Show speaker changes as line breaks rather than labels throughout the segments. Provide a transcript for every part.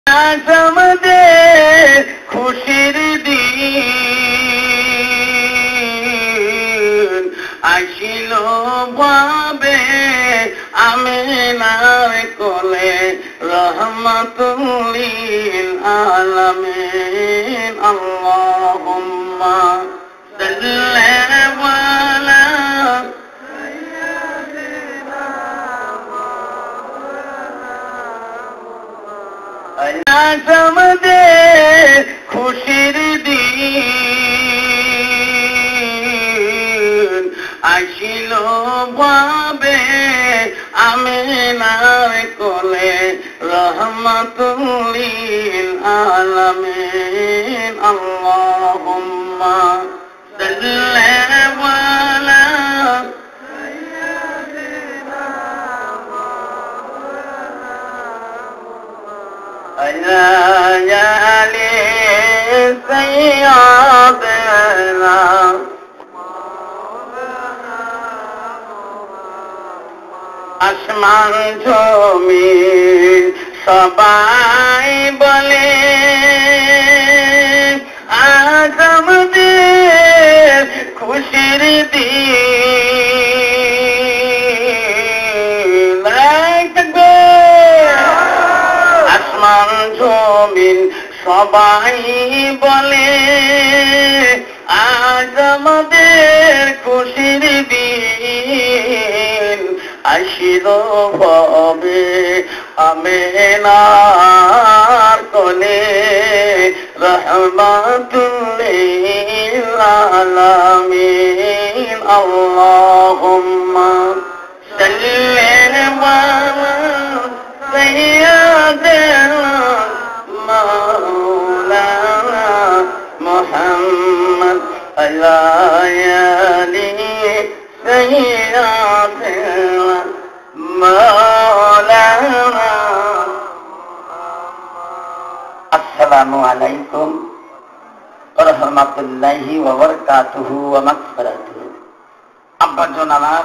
আজ আমাদের খুশির দিন আসিল ভাবে আমিনার কোলে রহমাতুল লিল আলামিন আল্লাহুম্মা সাল্লি আলা আজ আমাদের খুশির দিন আসিল ভাবে আমিনার কোলে রহমাতুল লিল আলামিন আল্লাহুম্মা সাল্লি আলা আয়ালি সাইয়্যিদানা আসমান জমিন সবাই বলে আজ আমাদের খুশির দিন আসমান জমিন সবাই বলে আজ আমাদের খুশির দিন আসিল ভাবে আমিনার কোলে রহমাতুল লিল আলামিন আল্লাহুম্মা সাল্লি আলা সাইয়্যিদিনা মাওলানা মুহাম্মদ আলা আলি সাইয়্যিদিনা মাওলানা। আসসালামু আলাইকুম ওয়া রাহমাতুল্লাহি ওয়া বারাকাতুহু ওয়া মাগফিরাতুহু। আব্বাজন আমার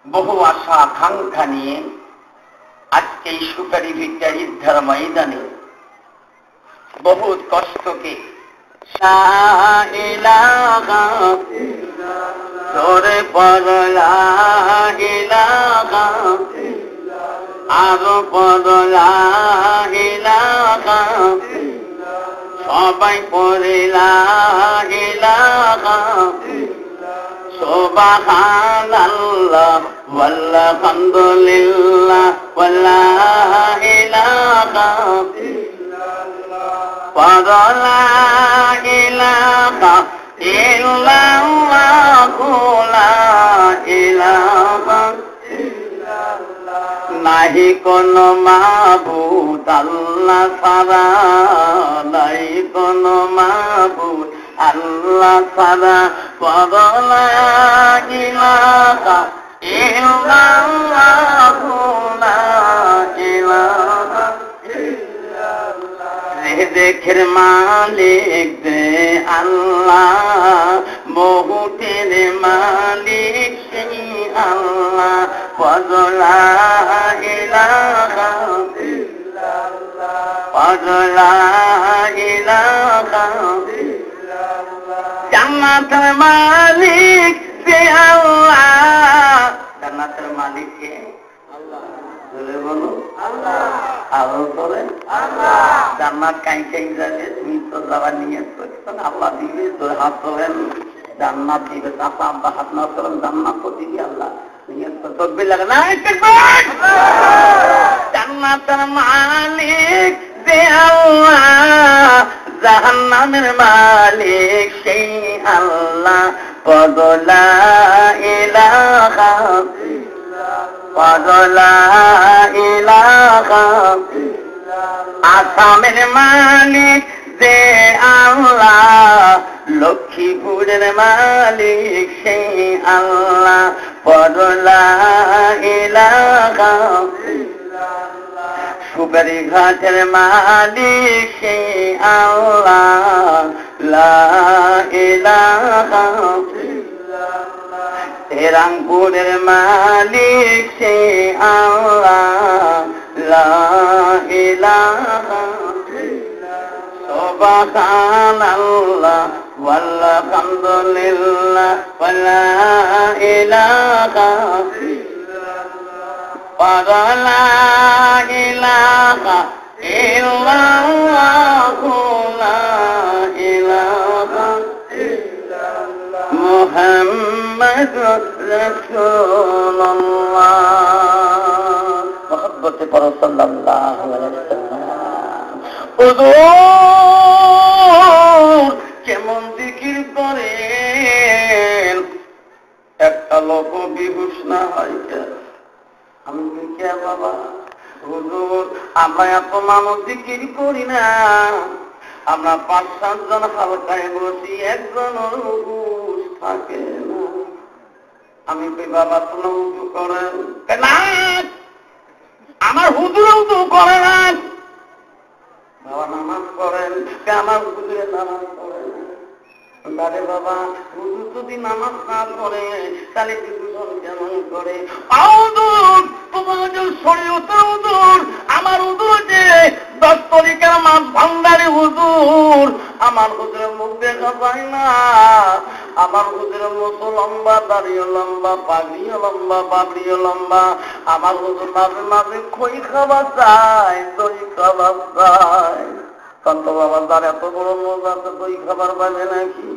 বহু আশা আকাঙ্ক্ষা নিয়ে আজকে এই সুপারি ভিক্টরি ঈদগাহ ময়দানে বহুত কষ্টকে জোরে পড়লা ইলাহা আরো পড়লা ইলাহা সবাই পড়লা ইলাহা সুবহানাল্লাহ ওয়ালহামদুলিল্লাহ ওয়ালা ইলাহা পড়লা ইলাহা ইল্লাল্লাহু লা ইলাহা নাহি কোন মাবুদ আল্লাহ ছাড়া, নাই কোন মাবুদ আল্লাহ ছাড়া। পড়লা ইলাহা ইল্লাল্লাহু লা ইলাহা রিজকের মালিক যে আল্লাহ, বহুতের মালিক সেই আল্লাহ। পড়লা ইলাহা ইল্লাল্লাহ পড়লা ইলাহা জান্নাতের মালিক যে আল্লাহ। জান্নাতের মালিক কে? আল্লাহ। বলে বলো আল্লাহ। আরো বলেন আল্লাহ। জান্নাত কাই কাই যাবে? তুমি তো যাওয়ার নিয়ত করছো না, আল্লাহ দিবে। তোর হাত তোলেন, জান্নাত দিবে। চাপা আব্বা হাত না তোলেন, জান্নাত তো দিবি আল্লাহ। নিয়ত তো তকবীর লাগে না? জান্নাতের মালিক যে আল্লাহ, জাহান্নামের মালিক সেই আল্লাহ। পড়লা ইলাহা পড়লা ইলাহা আসামের মালিক যে আল্লাহ, লক্ষ্মীপুরের মালিক সেই আল্লাহ। পড়লা ইলাহা সুপারি ঘাটের মালিক সেই আল্লাহ, লা ইলাহা রংপুরের মালিক সেই আল্লাহ, লা ইলাহা সুবহানাল্লাহ ওয়ালহামদুলিল্লাহ ওয়ালা ইলাহা লা ইলাহা ইল্লাল্লাহু লা ইলাহা ইল্লাল্লাহ মুহাম্মাদুর রাসূলুল্লাহ মহব্বতে পড়ো সাল্লাল্লাহু আলাইহি ওয়াসাল্লাম। হুজুর কেমন জিকির করেন, একটা লোক বিহুশ না হয়। আমি কে বাবা? হুজুর আমরা এত মানুষ জিকির করি না, আমরা 5-7 জন হালকায় বসি, একজন হুজুর থাকে না। আমি কই বাবা তুমি উজু করেন না? আমার হুজুর উজু করে না। বাবা নামাজ পড়েন? আমার হুজুরে নামাজ পড়েন। আরে বাবা হুজুর যদি নামাজ না পড়ে তাহলে বিভূষণ কেমন করে? হুজুর তোমার শরীয়তের হুজুর, আমার হুজুর যে 10 তরিকার মাছ ভান্ডারি হুজুর, আমার হুজুরের মুখ দেখা যায় না। আমার হুজুরের মতো লম্বা, দাড়িও লম্বা, পাগড়িও লম্বা, বাবড়িও লম্বা। আমার হুজুর মাঝে মাঝে খই খাবার চায়, দই খাবার চায়। সন্ত বাবা তার এত বড় মজা, তো দই খাবার পাবে নাকি?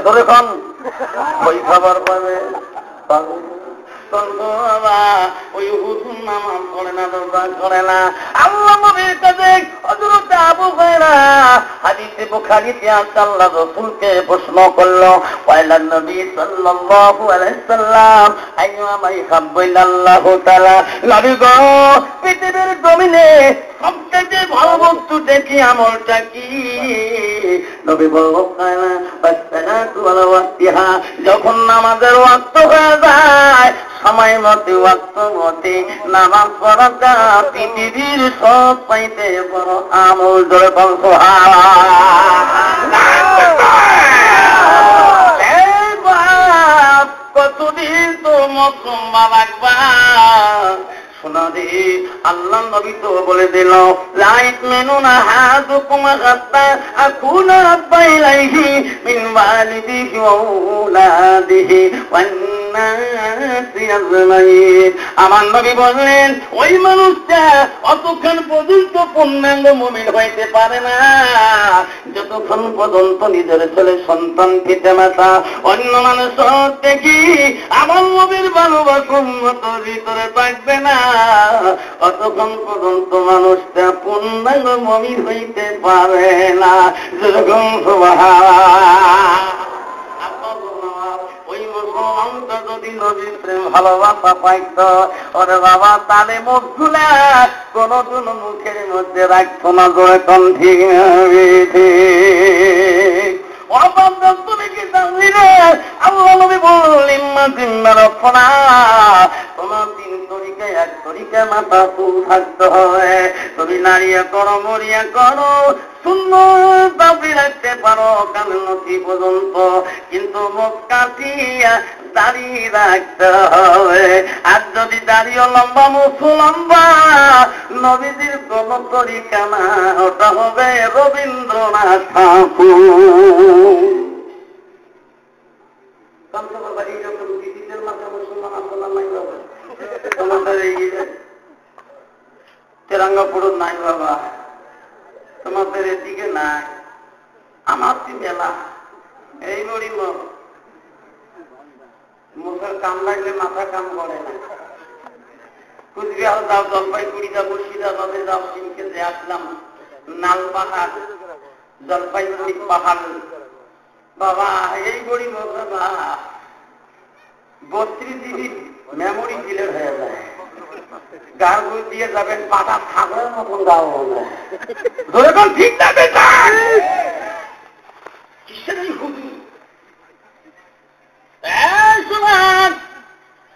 ধরে খান দই খাবার পাবে। ওই হুজুর নামাজ পড়ে না, রোজা করে না। আল্লাহ নবীর কাছে হযরত আবু হুরায়রা হাদিসে বুখারীতে আছে, আল্লাহ রাসূলকে প্রশ্ন করলো, ওয়াইলান নবী সাল্লাল্লাহু আলাইহি সাল্লাম আইয়ামা ইহাব্বুল্লাহু তাআলা, নবী গো পৃথিবীর জমিনে সবচেয়ে ভালো বস্তুটা কি, আমলটা কি? নবী বললেন না বাসসালাতু আলা ওয়াক্তিহা, যখন নামাজের ওয়াক্ত হয়ে যায় সময় মতে ওয়াক্ত মতে নামাজ পড়াটা পৃথিবীর সব চাইতে বড় আমল। ধরে বল সুবহানাল্লাহ। কতদিন তো মুসলমান রাখবা? শোনা রে, আল্লাহ নবী তো বলে দিল, লা ইউমিনুনা হাদুকুম হাত্তা আকুনা বাইলাইহি মিন ওয়ালিদিহি ওয়া আওলাদিহি ওয়ান নাসি আজমাইন। আমার নবী বললেন ওই মানুষটা অতক্ষণ পর্যন্ত পূর্ণাঙ্গ মুমিন হইতে পারে না যতক্ষণ পর্যন্ত নিজের ছেলে সন্তান পিতামাতা অন্য মানুষ থেকে আমার নবীর ভালোবাসা উম্মতের ভিতরে থাকবে না, অতক্ষণ পর্যন্ত মানুষটা পূর্ণাঙ্গ মুমিন হইতে পারে না। যেরকম ওই মুসলমানটা যদি নবীর প্রেম ভালোবাসা পাইত, ওরে বাবা তাহলে মুখগুলা কোনদিন মুখের মধ্যে রাখতো না। জোরে কোন ঠিক আল্লাহ নবী বললেন তোমার 3 তরিকায় 1 তরিকা মাথা চুল থাকতে হয়। তুমি নাড়িয়া করো, মরিয়া করো, সুন্নত দাবি রাখতে পারো কানের নথি পর্যন্ত, কিন্তু মুখ কাটিয়া দাড়ি রাখতে হবে। আর যদি দাড়িও লম্বা, মুখও লম্বা, নবীজির কোন তরিকা না, ওটা হবে রবীন্দ্রনাথ ঠাকুর। এইরকম দিদিদের মাথা মুসলমান আসলাম নাই বাবা, তোমাদের এই তেরাঙ্গাপুর নাই বাবা, তোমাদের এদিকে নাই, আমার মেলা এই বড়ি মুখের কাম লাগলে মাথা কাম করে না। কুচবিহার যাও, জলপাইগুড়ি যাবো, মুর্শিদাবাদে যাও, সিংকে আসলাম, নাল পাহাড়, জলপাইগুড়ি পাহাড় বাবা, এই বড়ি বাবা 32 GB মেমোরি ক্লিয়ার হয়ে যায়। গান বই দিয়ে যাবেন, পাটা ছাগলের মতন গাও হবে। ঠিক না বেটা? কিসের এই হুজুর?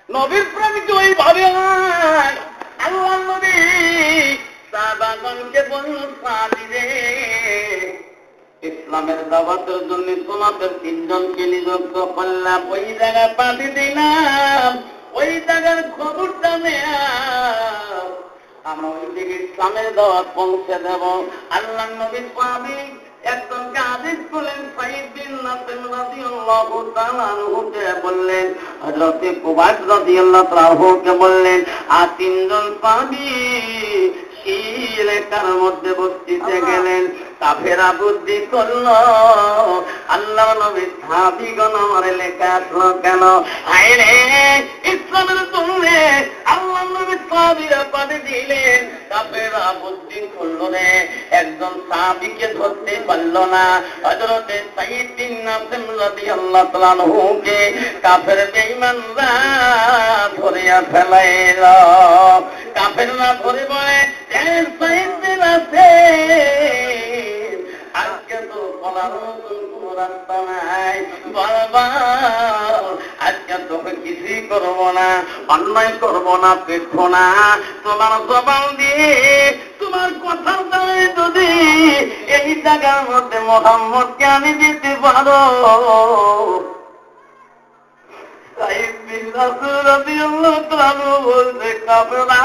নবীর প্রেমিক ওইভাবে হয়। আল্লাহ নবী সাহাবাগণকে বলল, সাহাবীরে ইসলামের দাওয়াতের জন্য তোমাদের 3 জনকে নিযুক্ত করলাম, ওই জায়গায় পাঠি দিলাম, ওই জায়গার খবরটা নেয়া, আমরা ওই দিকে ইসলামের দাওয়াত পৌঁছে দেব। আল্লাহ নবী সাহাবী একজনকে আদেশ করলেন সাইদ বিন নাসির রাদিয়াল্লাহু তাআলা আনহুকে বললেন, হযরত কুবাইব রাদিয়াল্লাহু তাআলা আনহুকে বললেন, আর তিনজন সাহাবী শিলেকার মধ্যে বসতে গেলেন। কাফেরা বুদ্ধি করল, আল্লাহ নবী সাহাবীগণ আমার লেখা আসলো কেন? হায়রে ইসলামের জন্য আল্লাহ নবী সাহাবীরা পাঠিয়ে দিলেন। কাফেরা বুদ্ধি করলো রে, একজন সাহাবীকে ধরতে পারল না। হযরত সাঈদ বিন নাসির রাদিয়াল্লাহু তাআলা আনহুকে কাফের বেঈমানরা ধরিয়া ফেলাইল। কাফেররা ধরে বলে, সাঈদ বিন নাসির, আজকে তো বলার মতন কোন রাস্তা নাই, বারবার আজকে তোকে কিছুই করবো না, অন্যায় করবো না, পেখো না, তোমার জবান দিয়ে তোমার কথার দ্বারা যদি এই জায়গার মধ্যে মুহাম্মদকে আনি দিতে পারো। সাঈদ বিন নাসির রাদিয়াল্লাহু তাআলা বলতে, কাফেররা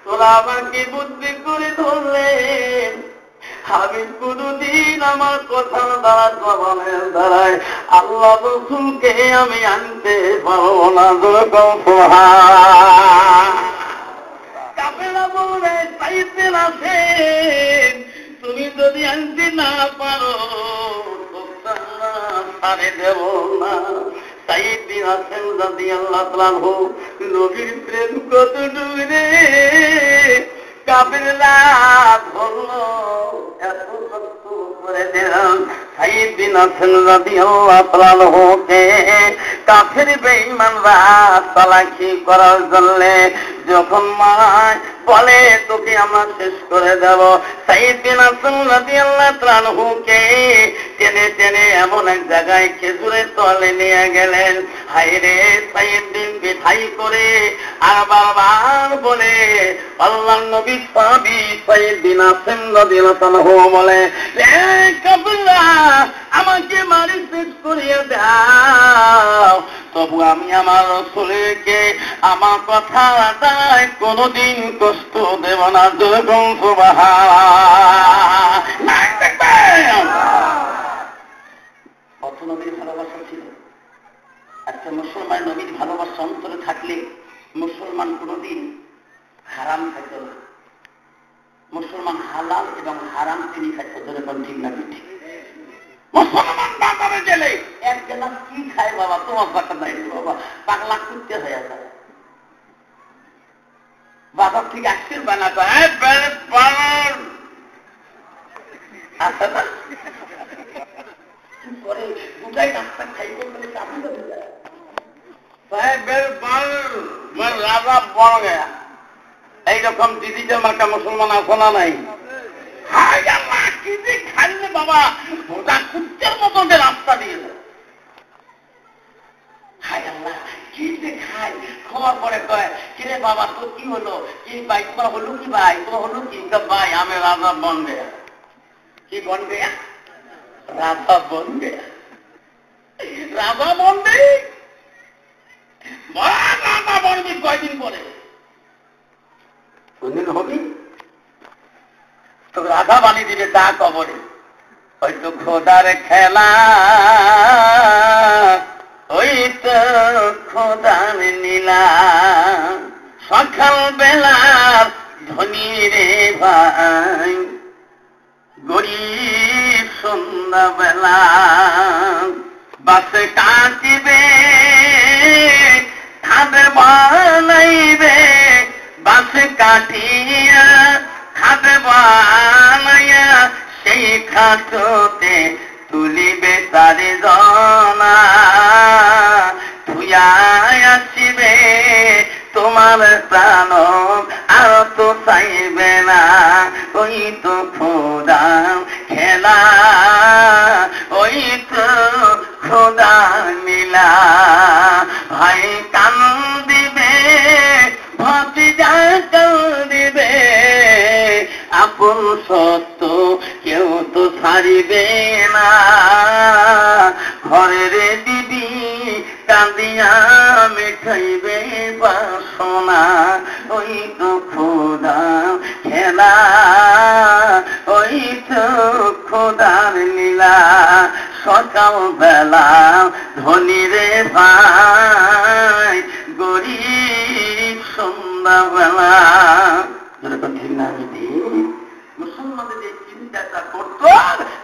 তোরা আমাকে বুদ্ধি করে ধরলেন, আমি কোনদিন আমার কথার দ্বারা জবানের দ্বারায় আল্লাহ রাসূলকে আমি আনতে পারবো না। কাফেররা বলে, সাঈদ বিন নাসির, তুমি যদি আনতে না পারো ছাড়ে দেব না। সাঈদ বিন নাসির রাদিয়াল্লাহু তাআলা আনহু নবীর প্রেম কত ডুবে, কাফেররা ধরলো, এত কষ্ট করে দিলাম সাঈদ বিন নাসির রাদিয়াল্লাহু তাআলা আনহুকে কাফের বেঈমানরা চালাকি করার জন্য যখন মায় বলে তোকে আমরা শেষ করে দেব, সাঈদ বিন নাসির রাদিয়াল্লাহু তাআলা আনহুকে টেনে টেনে এমন এক জায়গায় খেজুরের তলে নিয়ে গেলেন। হায়রে সাঈদ বিন বিঠাই করে আর বারবার বলে, আল্লাহর নবী সাহাবী সাঈদ বিন নাসির রাদিয়াল্লাহু তাআলা আনহু বলে, এ কাফেররা আমাকে মারি শেষ করিয়ে দাও, তবু আমি আমার রাসূলকে আমার কথা আদায় কোনদিন কষ্ট দেব না। যেরকম কত নবীর ভালোবাসা ছিল। আচ্ছা, মুসলমান নবীর ভালোবাসা অন্তরে থাকলে মুসলমান কোনদিন হারাম খাইত না। মুসলমান হালাল এবং হারাম তিনি খাইত। যেরকম ঠিক না ঠিক? মুসলমান বাজারে গেলে এক গ্লাস কি খায় বাবা, তোমার কথা নাই বাবা, পাগলা কুত্তে হয়ে যায়। বাজার থেকে আসছিল বানাতো আচ্ছা না, পরে দুটাই রাস্তা খাইতে বলে কাবু হয়ে যায়। রাজা বড় গেয়া এইরকম ডিজিটাল মার্কা মুসলমান আছে না নাই? খাইলে বাবা ওটা কুত্তের মতো রাস্তা দিয়ে দেয়। হায় আল্লাহ, কি যে খাই, খাওয়ার পরে কয়, কিরে বাবা তোর কি হলো, কি ভাই তোমার হলো কি, ভাই তোমার হলো কি? ভাই আমি রাজা বন গেয়া। কি বন গেয়া? রাজা বন গেয়া। রাজা বনবে, রাজা বনবি কয়দিন পরে কোনদিন হবি তো রাধা বানিয়ে দিবে তা কবরে। হয়তো খোদার খেলা, ওই তো খোদার নীলা, সকাল বেলার ধনী রে ভাই, গরিব সন্ধ্যা বেলা বাসে কাটিবে, খাদে বানাইবে, বাসে কাটিয়া খাদে বানাইয়া সেই খাটোতে তুলিবে তারে জনা, ধুয়া আসিবে তোমার প্রাণ আর তো চাইবে না। ওই তো খোদা খেলা, ওই তো খোদা নীলা, ভাই কান দিবে, ভাতিজা কান দিবে, আপন সত্য কেউ তো ছাড়িবে না। ঘরের দিদি কাঁদিয়া মিঠাইবে বাসনা, ওই তো খোদা খেলা, ওই সকাল বেলা ধনী রে ভাই গরিব সন্ধ্যাবেলা। ঠিক না? মুসলমানদের যে চিন্তাটা করতো,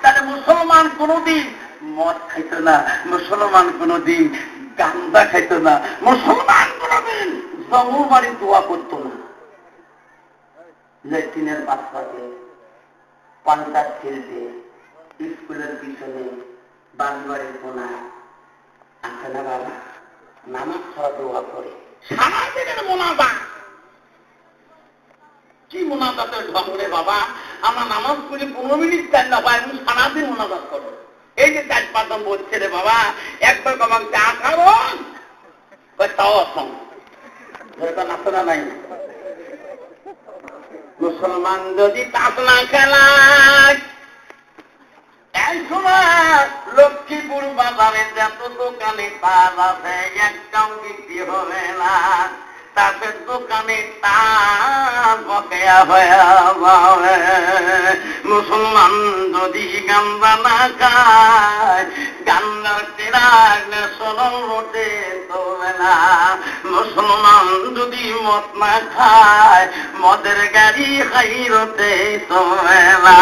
তাহলে মুসলমান কোনদিন মদ খাইত না, মুসলমান কোনদিন গান্দা খাইত না, মুসলমান কোনদিন জমুর বাড়ি দোয়া করতো না। ল্যাট্রিনের বাচ্চাকে পাল্টা খেলতে স্কুলের পিছনে বাড়ির কোনায় আছে না বাবা, নামাজ ছাড়া দোয়া করে সারা দিনের মোনাজাত। কি মোনাজাতের ঢঙ্গে বাবা, আমরা নামাজ পড়ি 15 মিনিট চাই না পাই, আমি সারাদিন মোনাজাত করবো। এই যে 4-5 বলছে রে বাবা, একবার বাবা চা খাবো তাও নাচনা নাই। মুসলমান যদি তাস না খেলায়, লক্ষ্মীপুর বাজারে যত দোকানে তাস আছে একটাও বিক্রি হবে না। তাদের দোকানে তাস বকেয়া হয়ে যাবে। মুসলমান যদি গান্দা না খায়, গান্দার টেরাগলে সরল রোটে চলবে না। মুসলমান যদি মদ না খায়, মদের গাড়ি খাই রোটে চলবে না।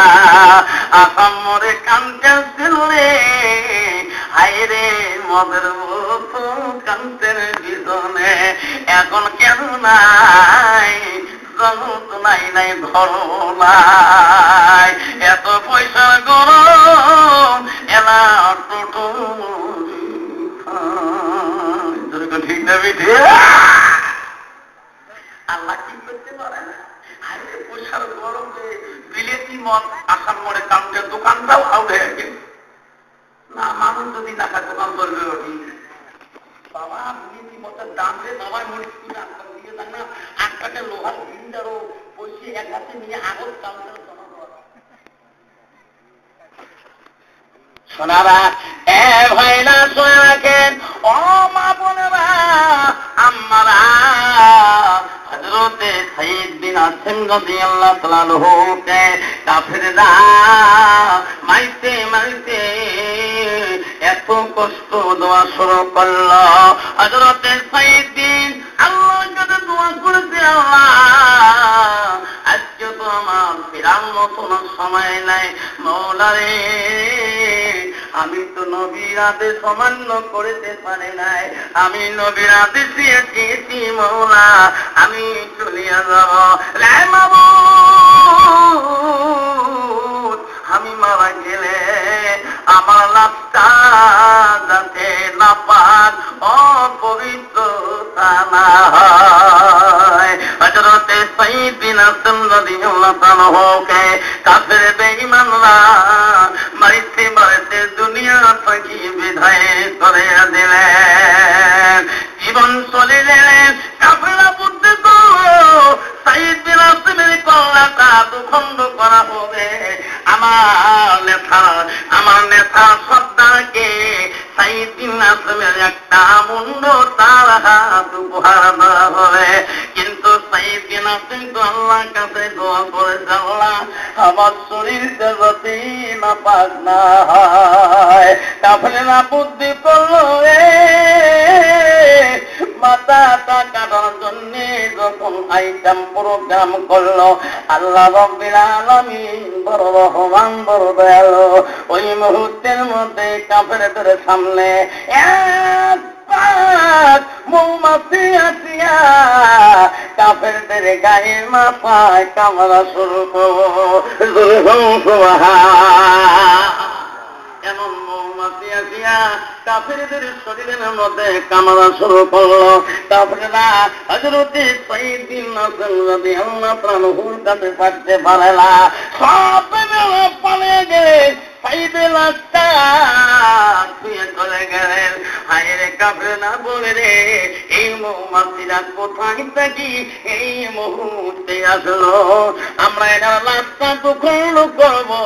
আসাম মরে কানতে ছিলে হাইরে মদের বোতল কান্তের পিছনে। এখন কেন নাই জগৎ নাই, নাই ঘর নাই, এত পয়সার গরম এলা টোটো ঠিক না বিধি। আল্লাহ কি করতে পারে না? হাইরে পয়সার গরমে বিলেতি মদ আসার মরে কামকে দোকানটাও আউড়ে না। মানুষ যদি না খায় দোকান চলবে ওটি বাবা। বিলেতি মদের দাম রে বাবা, মরিচ কিনে আটকা দিয়ে দেন না, আটকাকে লোহার ভিন্ডারও বসে এক হাতে নিয়ে আগত কামটা সোনারা। এ ভাইরা শোনা রাখেন, ও মা বোনেরা, আমরা হযরতে সাইয়্যিদ বিন আসিম রাদিয়াল্লাহু তাআলা আনহুকে কাফেররা মাইতে মাইতে এত কষ্ট দেওয়া শুরু করলো। হযরতে সাইয়্যিদ বিন আল্লাহর কাছে দোয়া করেছে, আল্লাহ আজকে তো আমার ফেরার মতন সময় নাই, মওলা রে আমি তো নবীর আদেশ অমান্য করতে পারি নাই, আমি নবীর আদেশ দিয়েছি মওলা, আমি চলিয়া যাব। আমি মারা গেলে আমার লাশটা যাতে নাপাক অপবিত্র না হয়। হযরতে সাইয়্যিদ বিন আসিম রাদিয়াল্লাহু তাআলা আনহুকে কাফের বেঈমানরা মারিতে মারিতে দুনিয়া থেকে বিদায় করে দিলেন। জীবন চলে গেলেন, কাফেররা বুঝতে পারলো সাইয়্যিদ বিন আসিমের কল্লাটা দুখণ্ড করা হবে। আমার নেতা সর্দারকে সাইয়্যিদ বিন আসিমের একটা মুন্ড তার হাত উপহার দেওয়া হবে। কিন্তু সাইয়্যিদ বিন আসিম তো আল্লাহর কাছে দোয়া করেছে, আল্লাহ আমার শরীরটা যাতে নাপাক না হয়। কাফেররা বুদ্ধি করলো মাথাটা কাটার জন্য যখন আইটেম প্রোগ্রাম করলো, আল্লাহ রাব্বুল আলামিন বড় রহমান বড় দয়ালু, ওই মুহূর্তের মধ্যে কাফেরদের সামনে এক মৌমাছি আসিয়া কাফেরদের গায়ে মাথায় কামড়া শুরু এমন মৌমাছি আসিয়া কাফেরদের শরীরের মধ্যে কামড়া শুরু করলো। কাফেররা হযরতে সাইয়্যিদ বিন আসিম রাদিয়াল্লাহু তাআলা আনহুর কাছে থাকতে পারে না, সব পালিয়ে গেলে সাইয়্যিদের লাশটা ছুঁয়ে চলে গেলেন। হায়রে কাফেররা বলে রে, এই মৌমাছিরা কোথায় থাকি এই মুহূর্তে আসলো, আমরা এটা লাশটা দুখণ্ড করবো,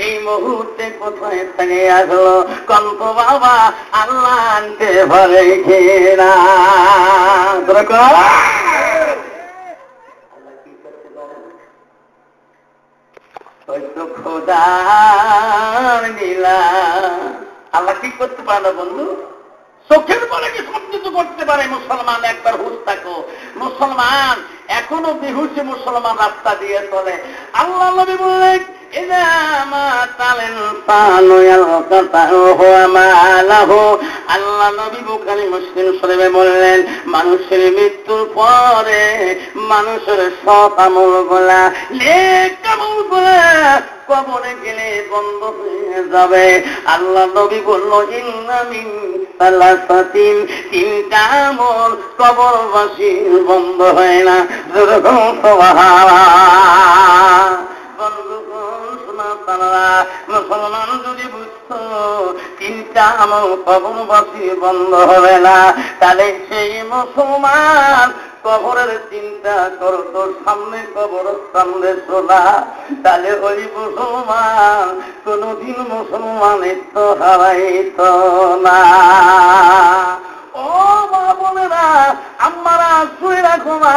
এই মুহূর্তে কোথায় থেকে আসলো? কন্ত বাবা আল্লাহ আনতে পারে কিনা? ওই তো খোদার নীলা আল্লাহ ঠিক করতে পারে না বন্ধু? চোখের বলে কি সব কিছু করতে পারে? মুসলমান একবার হুশ থাকো। মুসলমান এখনো বেহুশে মুসলমান রাস্তা দিয়ে চলে। আল্লাহ নবী বললেন আল্লাহ নবী বুখারী মুসলিম শরীফে বললেন, মানুষের মৃত্যুর পরে মানুষের সব আমলগুলা নেক আমলগুলা কবরে গেলে বন্ধ হয়ে যাবে। আল্লাহ নবী বলল, ইন্না মিন সালাসাতিন, তিনটা আমল কবরবাসীর বন্ধ হয় না। মুসলমান যদি বুঝতো তিনটা আমল কবরবাসী বন্ধ হবে না, তাহলে সেই মুসলমান কবরের চিন্তা করতো, সামনে কবর সামনে চলা, তাহলে ওই মুসলমান কোনদিন মুসলমানিত্ব হারাইত না। ও মা বোনেরা, আমারা শুয়ে রাখো না,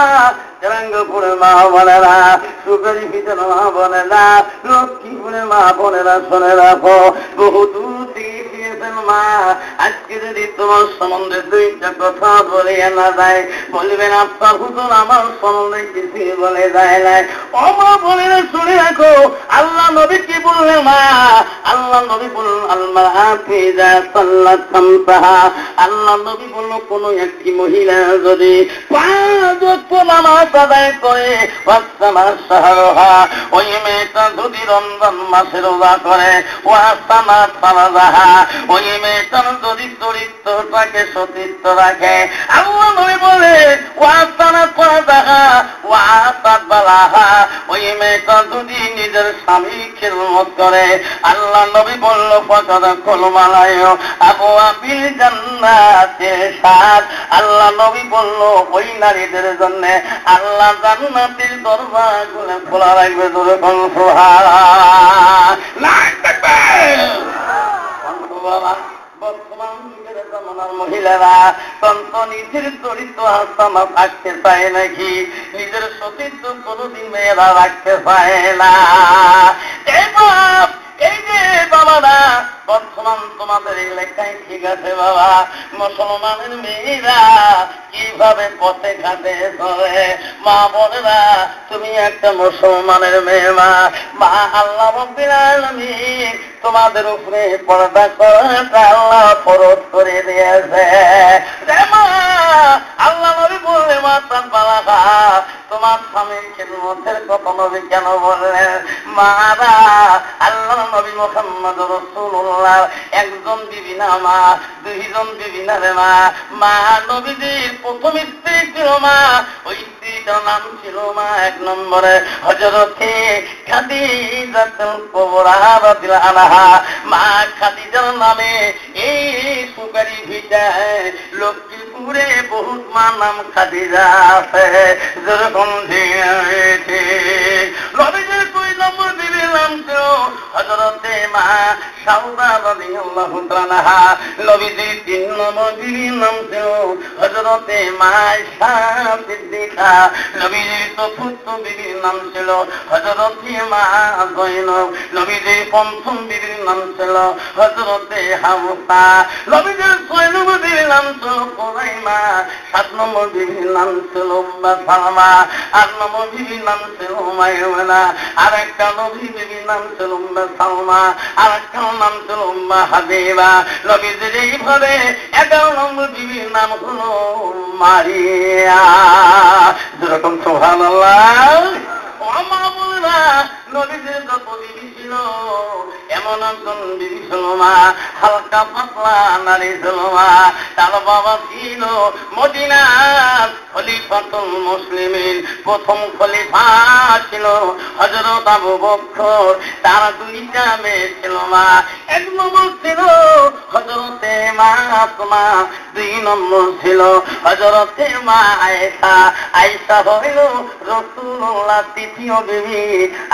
রাঙ্গপুরের মা বোনেরা, সুপারি ভিতর মা বোনেরা, লক্ষ্মীপুরের মা বোনেরা শুনে রাখো, বহু দূর থেকে গিয়েছেন মা। আজকে যদি তোমার সম্বন্ধে দুইটা কথা বলে না যায়, বলবেন আপনার হুজুর আমার সম্বন্ধে কিছু বলে যায় নাই। ও মা বোনেরা শুনে রাখো, আল্লাহ নবী কি বললেন মা? আল্লাহ নবী বললেন, আল-মারআতু ইযা সাল্লাত খামসাহা, আল্লাহ নবী বলল, কোন একটি মহিলা যদি 5 ওয়াক্ত নামাজ আদায় করে, ওয়াসামার শাহরুহা, ওই মেয়েটা যদি রমজান মাসে রোজা করে, ওয়াসামাত ফারাজাহা, ওই মেয়েটার যদি চরিত্রটাকে সতীর্থ রাখে, আল্লাহ নবী বলে ওয়াসানাত ফারাজাহা ওয়াসাত বালাহা, ওই মেয়েটা যদি নিজের স্বামী খিদমত করে, আল্লাহ নবী বলল ফাকাদ কুলমালায় আবওয়াবিল জান্নাতের সাত, আল্লাহ নবী বলল ওই নারীদের জন্য আল্লাহ জান্নাতের দরজাগুলো খোলা রাখবে। ধরে কোন বর্তমান যুগের জমানার মহিলারা তন্ত নিজের চরিত্র আস্তানা রাখতে চায় নাকি? নিজের সতীত্ব কোনদিন মেয়েরা রাখতে চায় না। এই যে বাবারা, বর্তমান তোমাদের এলাকায় ঠিক আছে বাবা, মুসলমানের মেয়েরা কিভাবে পথে ঘাটে চলে। মা বোনেরা, তুমি একটা মুসলমানের মেয়ে মা, মা আল্লাহ রাব্বুল আলামিন তোমাদের উপরে পর্দা করাটা আল্লাহ ফরজ করে দিয়েছে। আল্লাহ নবী বললে মা তার বালাগা, তোমার স্বামীর খিদমতের কথা নবী কেন বললেন? মারা, আল্লাহ নবী মুহাম্মদ রাসূলুল্লাহ একজন বিবি না মা, দুইজন বিবি না রে মা। মা নবীজির প্রথম স্ত্রী ছিল মা, ওই স্ত্রীটার নাম ছিল মা 1 নম্বরে হযরতে খাদিজাতুল কুবরা রাদিয়াল্লাহু আনহা। মা খাদিজার নামে এই সুপারি ভিটায় লক্ষ্মীপুরে বহুত মা নাম খাদিজা আছে। যেরকম দিয়েছে নবীজির 2 নম্বর বিবির নাম ছিল হযরতে মা সাউদা রাদিয়াল্লাহু তাআলা। নবীজির 3 নম্বর বিবির নাম ছিল হযরতে মা আয়েশা সিদ্দিকা। নবীজির 4th বিবির নাম ছিল হযরতে মা যায়েনব। নবীজির 5ম বিবির নাম ছিল হযরতে হাফসা। নবীজির 6 নম্বর বিবির নাম ছিল খুরাইমা। 7 নম্বর বিবির নাম ছিল উম্মে সালমা। 8 নম্বর বিবির নাম ছিল মাইমুনা। আর একটা নবী বিবির নাম ছিল উম্মে সালমা, আর একটা নাম ছিল উম্মে হাবিবা। নবীজির এইভাবে 11 নম্বর বিবির নাম হলো মারিয়া। যেরকম সুবহানাল্লাহ। মা বলরা, নবীজির যত বিবি ছিল এমন একজন বিবি ছিল মা, হালকা পাতলা নারী ছিল মা। তার বাবা ছিল মদিনার খলিফাতুল মুসলিমিন, প্রথম খলিফা ছিল হযরত আবু বকর। তার 2টা মেয়ে ছিল মা, 1 নম্বর ছিল হযরতে মা আসমা, 2 নম্বর ছিল হযরতে মা আয়েশা। আয়েশা হইল রাসূলুল্লাহ 3য় বিবি।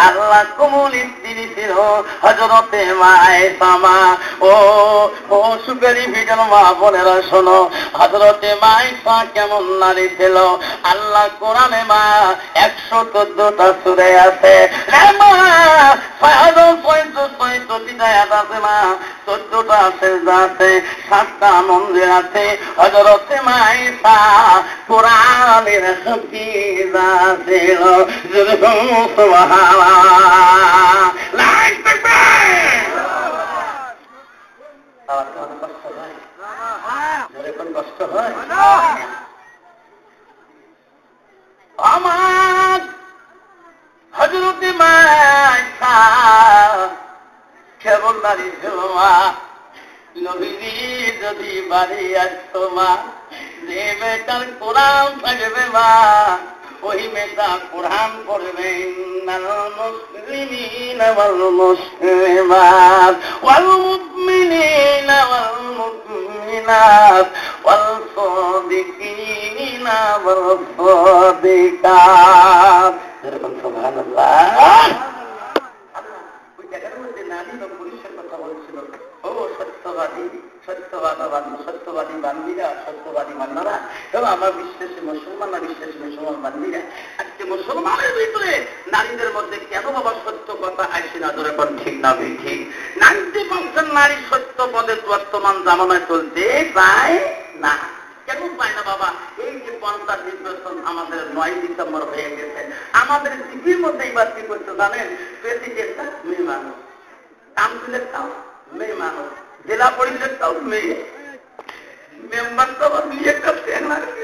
আল্লাহ কোমল স্ত্রী ছিল হযরতে মা আয়েশা। মা ও সুপারি ভিজন মা বোনেরা শোনো, হযরতে মা আয়েশা কেমন নারী ছিল। আল্লাহ কোরআনে মা 114টা সূরা আছে। মা 665টা আয়াত আছে মা, 14টা রওজা সেজদা আছে, 7টা মন্দির আছে। হযরত মাইসা কোরআনের হাফিজা ছিল। সুবহানাল্লাহ, লাইক তাকবীর। আমার কষ্ট হয়, যখন কষ্ট হয় আমার হযরত মাইসা কেবল নারী ছিল মা। নবীজি যদি বাড়ি আসতো মা, যে মেয়েটার কোরআন থাকবে মা, ওই মেয়েটা কোরআন পড়বে। ইন্নাল মুসলিমিনা ওয়াল মুসলিমাত ওয়াল মুমিনিনা ওয়াল মুমিনাত ওয়াল সাদিকিনা ওয়াল সাদিকাত। সুবহানাল্লাহ। ওই জায়গার মধ্যে নারী বা পুরুষের কথা বলছিল। ও সত্যবাদী, সত্যবাদী বান্দিরা, সত্যবাদী বান্দারা, এবং আমার বিশ্বাসী মুসলমানরা, বিশ্বাসী মুসলমান বান্দিরা, আজকে মুসলমানের ভিতরে নারীদের মধ্যে কেন বাবা সত্য কথা আসে না? ধরে কোন ঠিক না ঠিক 90% নারী সত্য পদে বর্তমান জামানায় চলতে পায় না। কেন পায় না বাবা? এই যে 50 নির্বাচন আমাদের 9 ডিসেম্বর হয়ে গেছে, আমাদের টিভির মধ্যে এবার কি করতে জানেন? প্রেসিডেন্টটা মেয়ে মানুষ, কাউন্সিলরটাও মেয়ে মানুষ, জেলা পরিষদটাও মেয়ে, মেম্বারটাও নিয়ে একটা ফ্যান লাগবে।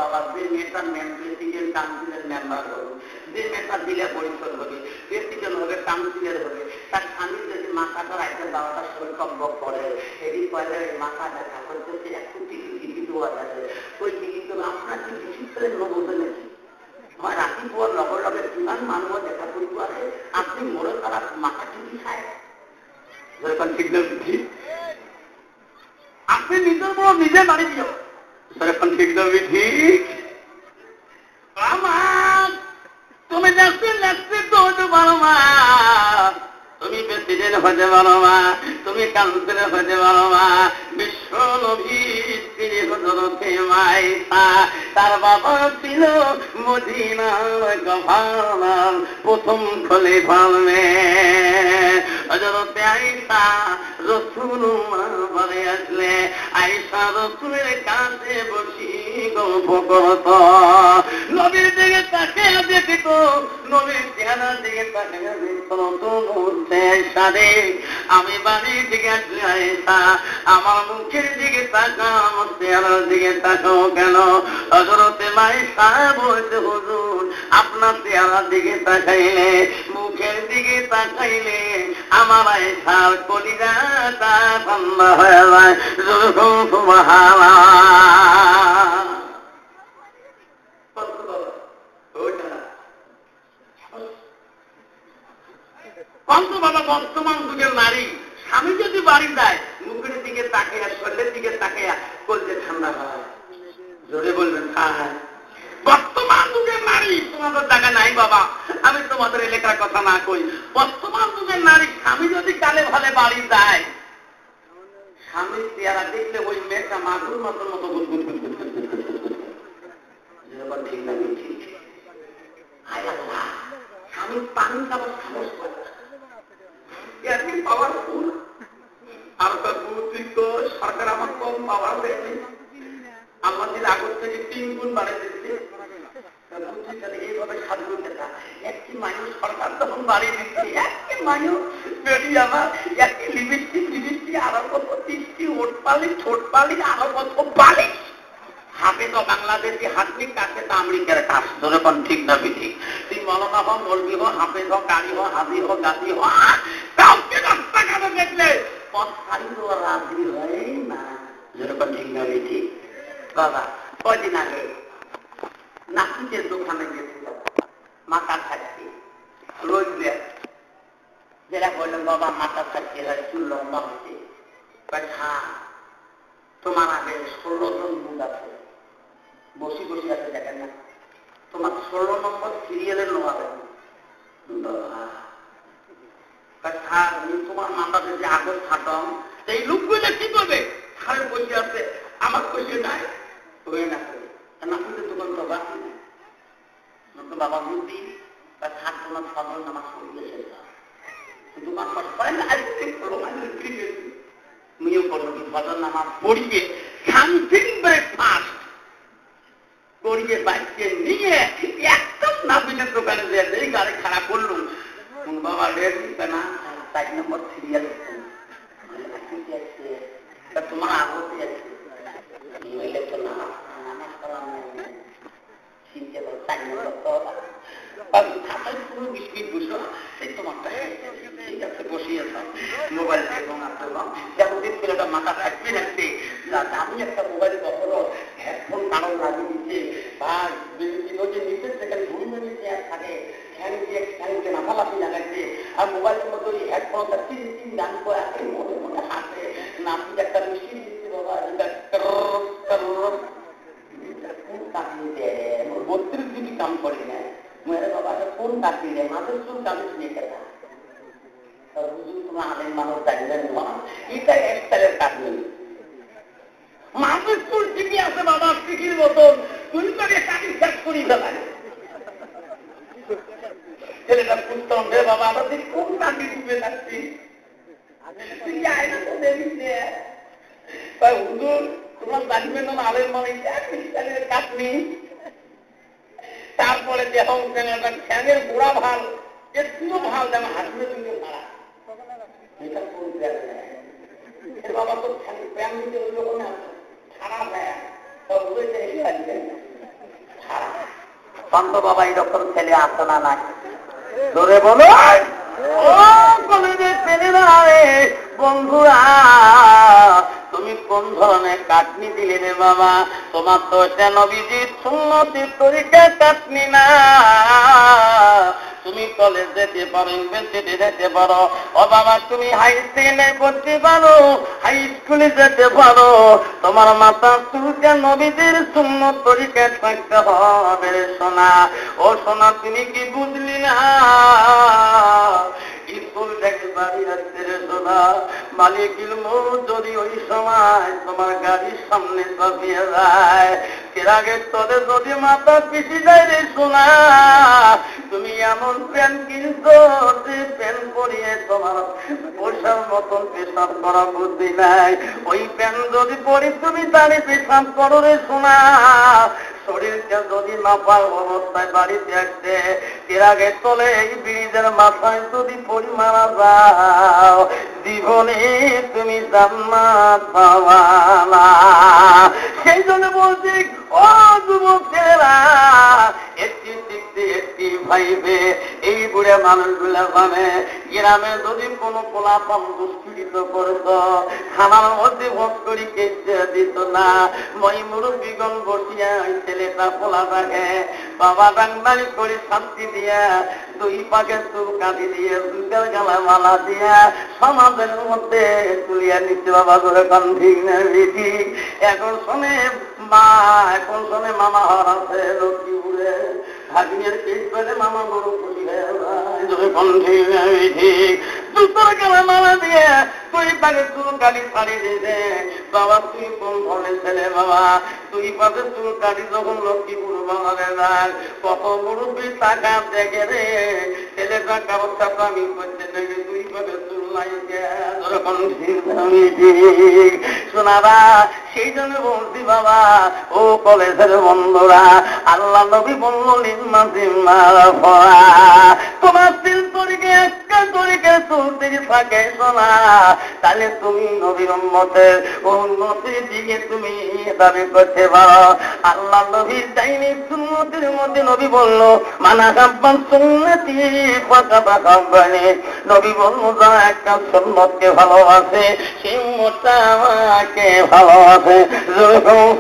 বাবা যে নেতা প্রেসিডেন্ট কাউন্সিলের মেম্বার হবে, যে নেতা জেলা পরিষদ হবে, প্রেসিডেন্ট হবে, কাউন্সিলর হবে, তার স্বামী যদি মাথাটা রাইতে দেওয়াটার সৈকব্য করে, এটি পয়লা মাথা দেখা করতেছে, একটু টিকিট দেওয়া যাবে। ওই টিকিট আপনার কি বিশেষ করে নবতে নাকি হয়? রাখি পোয়ার লগর লগে কিমান মানুষ দেখা করি আছে, আপনি মরে তারা মাথা টিকি খায়। ঠিক আপনি নিজের বড় নিজে বাড়ি দিও, এখন ঠিক যাবি ঠিক। আমার তুমি দেখতে দেখতে তো হতে পারো মা, তুমি প্রেসিডেন্ট হতে পারো মা, তুমি কাউন্সিলর হতে পারো মা। বিশ্ব নবীর তিনি হযরতে মাইসা, তার বাবা ছিল মদিনার গভর্নর, প্রথম খলিফার মেয়ে। হযরতে আয়েশা রাসূলুল্লাহ বাড়ি আসলে আয়েশা রাসূলের কাছে বসি গল্প করত, নবীর দিকে তাকিয়ে দেখিত, নবীর চেহারার দিকে তাকিয়ে দেখত। তো বলছে আয়েশা রে, আমি বাড়ির দিকে আসলে আয়েশা, আমার মুখের দিকে তাকাও, আমার চেহারার দিকে তাকাও কেন? হযরতে মাইসা বলছে হুজুর, আপনার চেহারার দিকে তাকাইলে, মুখের দিকে তাকাইলে আমার আয়েশার কলিজাটা ঠান্ডা হয়ে যায়। সুবহানাল্লাহ। বাবা বর্তমান যুগের নারী স্বামী যদি বাড়ি যায়, মুখের দিকে তাকিয়া, শরীরের দিকে তাকিয়া কলজে ঠান্ডা হয়। জোরে বলবেন হ্যাঁ। বর্তমান যুগের নারী, তোমাদের জায়গা নাই বাবা, আমি তোমাদের এলাকার কথা না কই, বর্তমান যুগের নারী স্বামী যদি কালে ভালে বাড়ি যায়, স্বামীর চেহারা দেখলে ওই মেয়েটা মাগুর মতন মতো গুনগুন ঠিক না ঠিক। স্বামীর পানি খাবার সাহস করে পাওয়ারফুল, আর সরকার আমার কম পাওয়ার দেয়নি, আমার দিন আগর থেকে 3 গুণ বাড়িয়ে দিচ্ছে। এইভাবে সাধু নেতা একটি মানুষ সরকার তখন বাড়িয়ে দিচ্ছে, একটি মানুষ বেরি আমার একটি লিপস্টিক আরো কত 30টি ওটপালি ছোটপালি আরো কত পালি হাতে তো বাংলাদেশি হাতনিক কাছে তো আমেরিকার কাজ। ধরে কোন ঠিক না ঠিক? তুই মলনা হো, মলবি হো, হাফেজ হো, কারি হো, হাজি হো, গাছি হো, কাউকে রাস্তাঘাটে দেখলে পথ ছাড়ি তো রাজি হয় না। যেরকম ঠিক না ঠিক? বাবা কয়দিন আগে নাসিকের দোকানে গেছিল, মাথা থাকছে রইলে, যেটা বললেন বাবা মাথা থাকছে হয়, চুল লম্বা হচ্ছে, হ্যাঁ তোমার আগে 16 জন মুখ আছে, বসি বসি আছে, দেখেন না তোমার 16 নম্বর সিরিয়ালের লোক আছে। তোমার মাথাতে যে আগর থাকম, এই লোকগুলো কি করবে? খালে বসে আছে, আমার বসে নাই হয়ে না করে নাসিকের দোকান তো বাকি নেই। বাবা বুদ্ধি বা থাক তোমার ফজর নামাজ পড়িয়ে শেষ, তোমার তুমিও করো কি ফজর নামাজ পড়িয়ে সামথিং ব্রেকফাস্ট করিয়ে বাইকে নিয়ে একদম নাবিনের দোকানে এই গাড়ি খারাপ করলুম কোন বাবা রেট দিবে না 4 নম্বর সিরিয়াল তোমার আগতে আছে নইলে তো না নামাজ পড়া চিনতে পারো 4 নম্বর তো খাতায় পুরো বিস্কিট বুঝলো সেই তোমারটা ঠিক আছে বসিয়েছ মোবাইল যেমন ছেলেটা মাথা থাকবে রাখতে আমি একটা মোবাইল কখনো হেডফোন কারণ লাগিয়ে দিচ্ছে বা যে নিচের সেখানে ঘুরিয়ে নিচে থাকে ফ্যান দিয়ে ফ্যানকে মাথালাফি লাগাচ্ছে আর মোবাইলের মতো ওই হেডফোনটা 3 গান করে আছে মনে মনে হাসে নাপি একটা মেশিন দিচ্ছে বাবা এটা 32 জিবি কাম করে না মেরে বাবা কোন কাটি রে মাঝের চুল কামিজ নিয়ে গেলা হুজুর তোমার আলেম মানুষ জানবেন না এটা একটালের কাটবে মাঝের চুল টিপি আছে বাবা টিকির মতন তুই তোকে কাটি শেষ করি ফেলায় ছেলেটা পুস্তম রে বাবা আমরা তুই কোন কাটি টিপে থাকছি তুই আয়না তো দেখিস তাই হুজুর তোমার জানবেন না আলেম মানুষ একটালের কাটনি তারপরে দেখো ফ্যানের গোড়া ভাল একটু ভাল যেমন হাসবে তুমি ভাড়া এটা কোন বাবা তো ফ্যান দিতে হইল না খারাপ সন্ত বাবা এরকম ছেলে আসে না নাই ধরে বলো বন্ধুরা তুমি কোন ধরনের কাটনি দিলে রে বাবা তোমার তো এটা নবীজির সুন্নতির তরিকার কাটনি না তুমি কলেজ যেতে পারো ইউনিভার্সিটি যেতে পারো ও বাবা তুমি হাই স্কুলে পড়তে পারো হাই স্কুলে যেতে পারো তোমার মাথা চুলকে নবীজির সুন্নত তরিকায় থাকতে হবে সোনা ও সোনা তুমি কি বুঝলি না স্কুল থেকে বাড়ি আসতে রে সোনা মালিকিল মৌত যদি ওই সময় তোমার গাড়ির সামনে চাপিয়ে যায় কেরাগের তলে যদি মাথা পিছিয়ে যায় রে সোনা তুমি এমন প্যান্ট কিনছো যে প্যান্ট পরিয়ে তোমার পোষার মতন পেশাব করা বুদ্ধি নাই ওই প্যান্ট যদি পরি তুমি তারে পেশাব করো রে সোনা শরীরকে যদি নাপাক অবস্থায় বাড়িতে আসছে কেরাগের তলে এই ব্রিজের মাথায় যদি পরি মারা যাও জীবনে তুমি জান্নাত পাবা না সেই জন্য বলছি ও যুবক ছেলেরা একটি শিখতে একটি ভাইবে এই বুড়ে মানুষগুলা জানে গ্রামে যদি কোনো পোলাপন দুষ্কৃত করত খানার মধ্যে ভোগ করি কেটে দিত না মই মুরব্বীগণ বসিয়া ওই ছেলেটা পোলাটাকে বাবা ডাংবাড়ি করে শান্তি দিয়া 2 পাকে চুল কাটি দিয়ে দুধের গালা মালা দিয়া সমাজের মধ্যে তুলিয়া নিচ্ছে বাবা করে ঠিক না ঠিক এখন শোনে মা এখন শোনে মামা হওয়ার আছে লক্ষ্মীপুরে ভাগ্নের পেট পেলে মামা বড় খুশি হয়ে যায় ঠিক দুধের গালা মালা দিয়ে 2 পাকে চুল কাটি ছাড়ি দিয়েছে বাবা তুই কোন ধরনের ছেলে বাবা 2 পাকে চুল কাটি যখন লক্ষ্মীপুর বাঙালে যান কত মুরব্বী টাকা দেখে রে ছেলেটা কারোর সাথে আমি করতে দেখে 2 পাকে চুল লাগিয়ে যখন শোনাবা সেই জন্য বলছি বাবা ও কলেজের বন্ধুরা আল্লাহ নবী বলল নিম্মা জিম্মার ফরা তোমার তিন তরিকে একটা তরিকে চলতে থাকে শোনা তাহলে তুমি নবীর উম্মতের উন্নতির দিকে তুমি দাবি করতে পারো আল্লাহ নবীর চাইনি সুন্নতির মধ্যে নবী বলল মানা কাব্বান সুন্নতি ফাকাত কাব্বানি নবী বলল যারা একটা সুন্নতকে ভালোবাসে সেই উম্মতটা আমাকে ভালোবাসে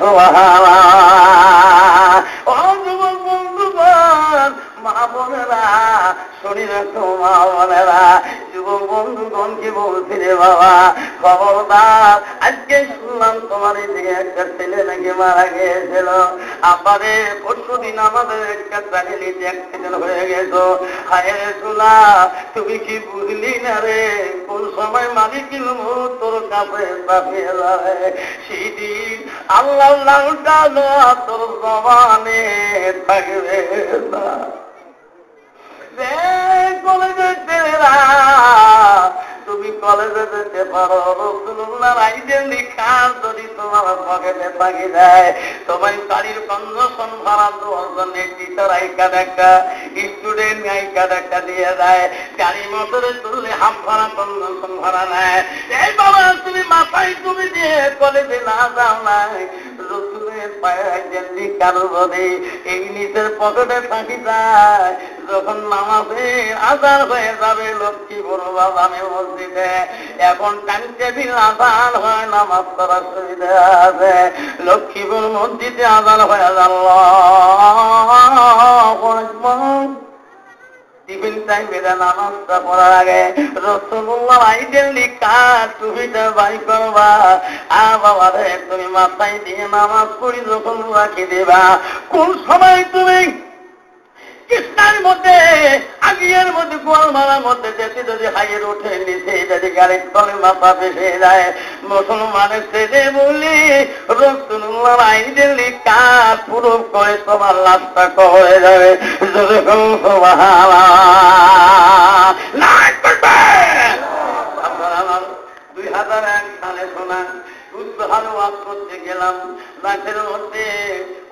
সুবহানাল্লাহ ও যুবক বন্ধুগণ মা বোনেরা শরীরে তো মা বোনেরা যুবক বন্ধুগণকে বলছি রে বাবা খবরদার আজকে শুনলাম তোমার এদিকে একটা ছেলে নাকি মারা গিয়েছিল আবারে পরশুদিন আমাদের একটা ট্রাজেডি অ্যাক্সিডেন্ট হয়ে গেছো হায় রে শোনা তুমি কি বুঝলি না রে কোন সময় মালিকিল মউত তোর কাছে চাপিয়ে যাবে সেই দিন আল্লাহ নামটা তোর জবানে থাকবে না কলেজের ছেলেরা করতে পারো রাসূলুল্লাহ আইডেন লিখার যদি তোমার পকেটে থাকি যায় তোমার গাড়ির কন্ডিশন ভাড়া দেওয়ার জন্য টিচার আই কার্ড একটা স্টুডেন্ট আই কার্ড একটা দিয়ে দেয় গাড়ি মোটরে তুললে হাফ ভাড়া কন্ডিশন ভাড়া নেয় এই বাবা তুমি মাথায় তুমি দিয়ে কলেজে না যাও নাই রসুলের পায়ে আইডেন লিখার বলে এই নিজের পকেটে থাকি যায় যখন নামাজের আজান হয়ে যাবে লক্ষ্মী বড় বাজানে মসজিদে এখন টাইম টেবিল আজান হয় নামাজ পড়ার সুবিধা আছে লক্ষ্মীপুর মসজিদে আজান হয়ে গেল টিফিন টাইমে নামাজটা পড়ার আগে রাসূলুল্লাহ আইডেন লিখা টুপিটা বাই করবা বাবা রে তুমি মাথায় দিয়ে নামাজ পড়ি যখন রাখি দেবা কোন সময় তুমি কৃষ্ণার মধ্যে আগিয়ার মধ্যে গোয়ালমালার মধ্যে যেতে যদি হাইয়ের উঠে নিচে যদি গাড়ির তলে মাথা ফেসে যায় মুসলমানের ছেলে বলি রাসূলুল্লাহ আইডেন লিখা পুরো করে তোমার লাশটা হয়ে যাবে আপনারা 2001 সালে শোনা উদ্ধার ওয়াজ করতে গেলাম রাতের মধ্যে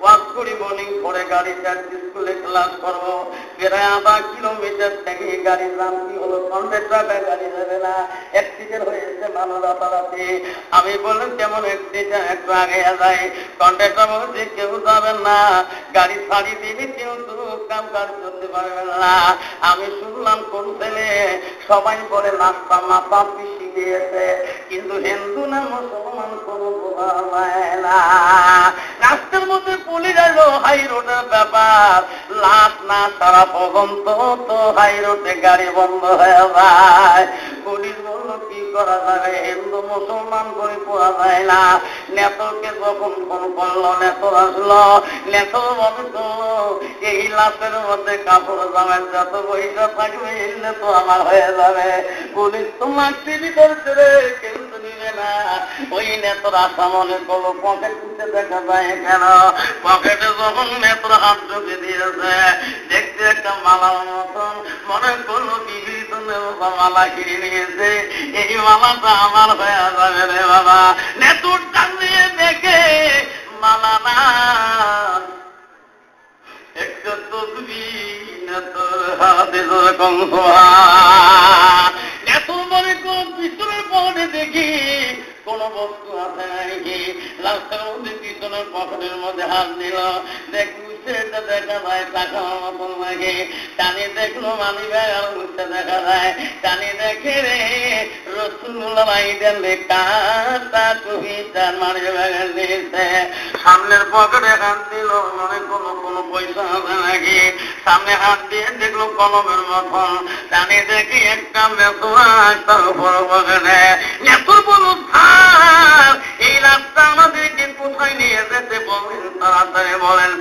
ওয়াজ করি মর্নিং পরে গাড়ি চার্জি স্কুলে ক্লাস করবো প্রায় 1/2 কিলোমিটার থেকে গাড়ির নাম কি হলো কন্ডাক্টরটা গাড়ি যাবে না অ্যাক্সিডেন্ট হয়েছে মানুষ রাতারাতি আমি বললাম কেমন অ্যাক্সিডেন্ট একটু আগে যায় কন্ডাক্টর বলছে কেউ যাবেন না গাড়ি ছাড়ি দিবি কেউ কাম কাজ করতে পারবেন না আমি শুনলাম কোন ছেলে সবাই বলে নাস্তা মাথা পিছিয়ে গিয়েছে কিন্তু হিন্দু না মুসলমান কোনো বোঝা যায় না রাস্তার মধ্যে পুলিশ এলো হাই রোডের ব্যাপার লাভ না সারা পর্যন্ত তো হাই রোডে গাড়ি বন্ধ হয়ে যায় পুলিশ বললো কি করা যাবে হিন্দু মুসলমান করে পড়া যায় না নেতরকে যখন ফোন করলো নেতর আসলো নেতর বলতো এই লাশের মধ্যে কাপড় জামের যত পয়সা থাকবে এলে তো আমার হয়ে যাবে পুলিশ তো মাটি করছে রে কিন্তু নিবে না ওই নেতর আশা মনে করলো পকেট খুঁজতে দেখা যায় কেন পকেটে যখন নেতর হাত ঢুকে দিয়েছে দেখতে একটা মালার মতন মনে করলো বিভিন্ন মালা কিনে নিয়েছে এই মালাটা আমার হয়ে যাবে রে বাবা নেতর টানিয়ে দেখে মালা না একটা তসবি নেতর হাতে যেরকম এত মনে কোন পিছনের পকেটে দেখি কোন বস্তু আছে নাকি রাস্তার মধ্যে পিছনের পকেটের মধ্যে হাত দিল দেখি সেটা দেখা যায় টাকা মতন লাগে টানি দেখলো মানি ব্যাগ আর উঠতে দেখা যায় টানি দেখে রে রাসূলুল্লাহ আইডেন লেখা তার টুপিটার মানি ব্যাগ দিয়েছে সামনের পকেটে হাত দিল মনে কোনো পয়সা আছে নাকি সামনে হাত দিয়ে দেখলো কলমের মতন টানি দেখি একটা মেসোয়া তার উপর পকেটে নেতর বলো এই রাস্তা আমাদেরকে কোথায় নিয়ে যেতে বলেন তাড়াতাড়ি বলেন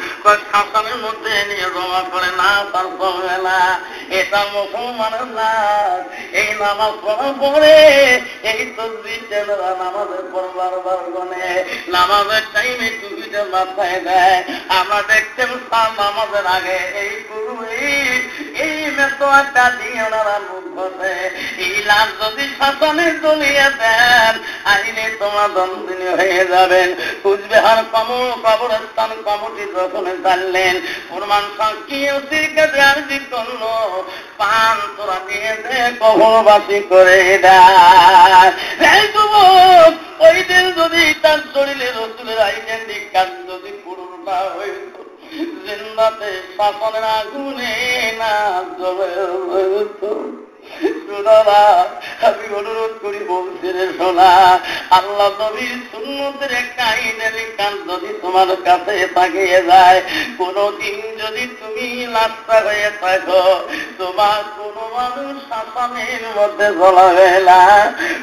শাসনের মধ্যে নিয়ে জমা করে না তার চলবে না এটা মুসলমানের নাম এই নামাজ পড়ার পরে এই তসবিহটা নামাজের পড়বার গনে নামাজের টাইমে টুপিটা মাথায় দেয় আমরা দেখতেন নামাজের আগে এই গুরু এই মেসোয়াটা দিয়ে ওনারা মুখ বসে এই লাশ যদি শাসনে চলিয়ে দেন আইনে তোমার দন্দিনী হয়ে যাবেন কুচবিহার কবরস্থান কমিটি যখন জানলেন প্রমাণ সাক্ষী আর্জি করলো পান তোরা নিয়ে কবরবাসী করে দেয় ওই দিন যদি তার শরীরে রসুলের আইডেন্টি কার্ড যদি পুরোটা হইত জিন্দাতে শাসনের আগুনে না জ্বলে আমি অনুরোধ করি বলছি রে সোনা আল্লাহ নবীর সুন্নতের একটা আইডেন্টি কার্ড যদি তোমার কাছে থাকিয়ে যায় কোনদিন যদি তুমি লাশটা হয়ে থাকো তোমার কোন মানুষ শাসনের মধ্যে জ্বলাবে না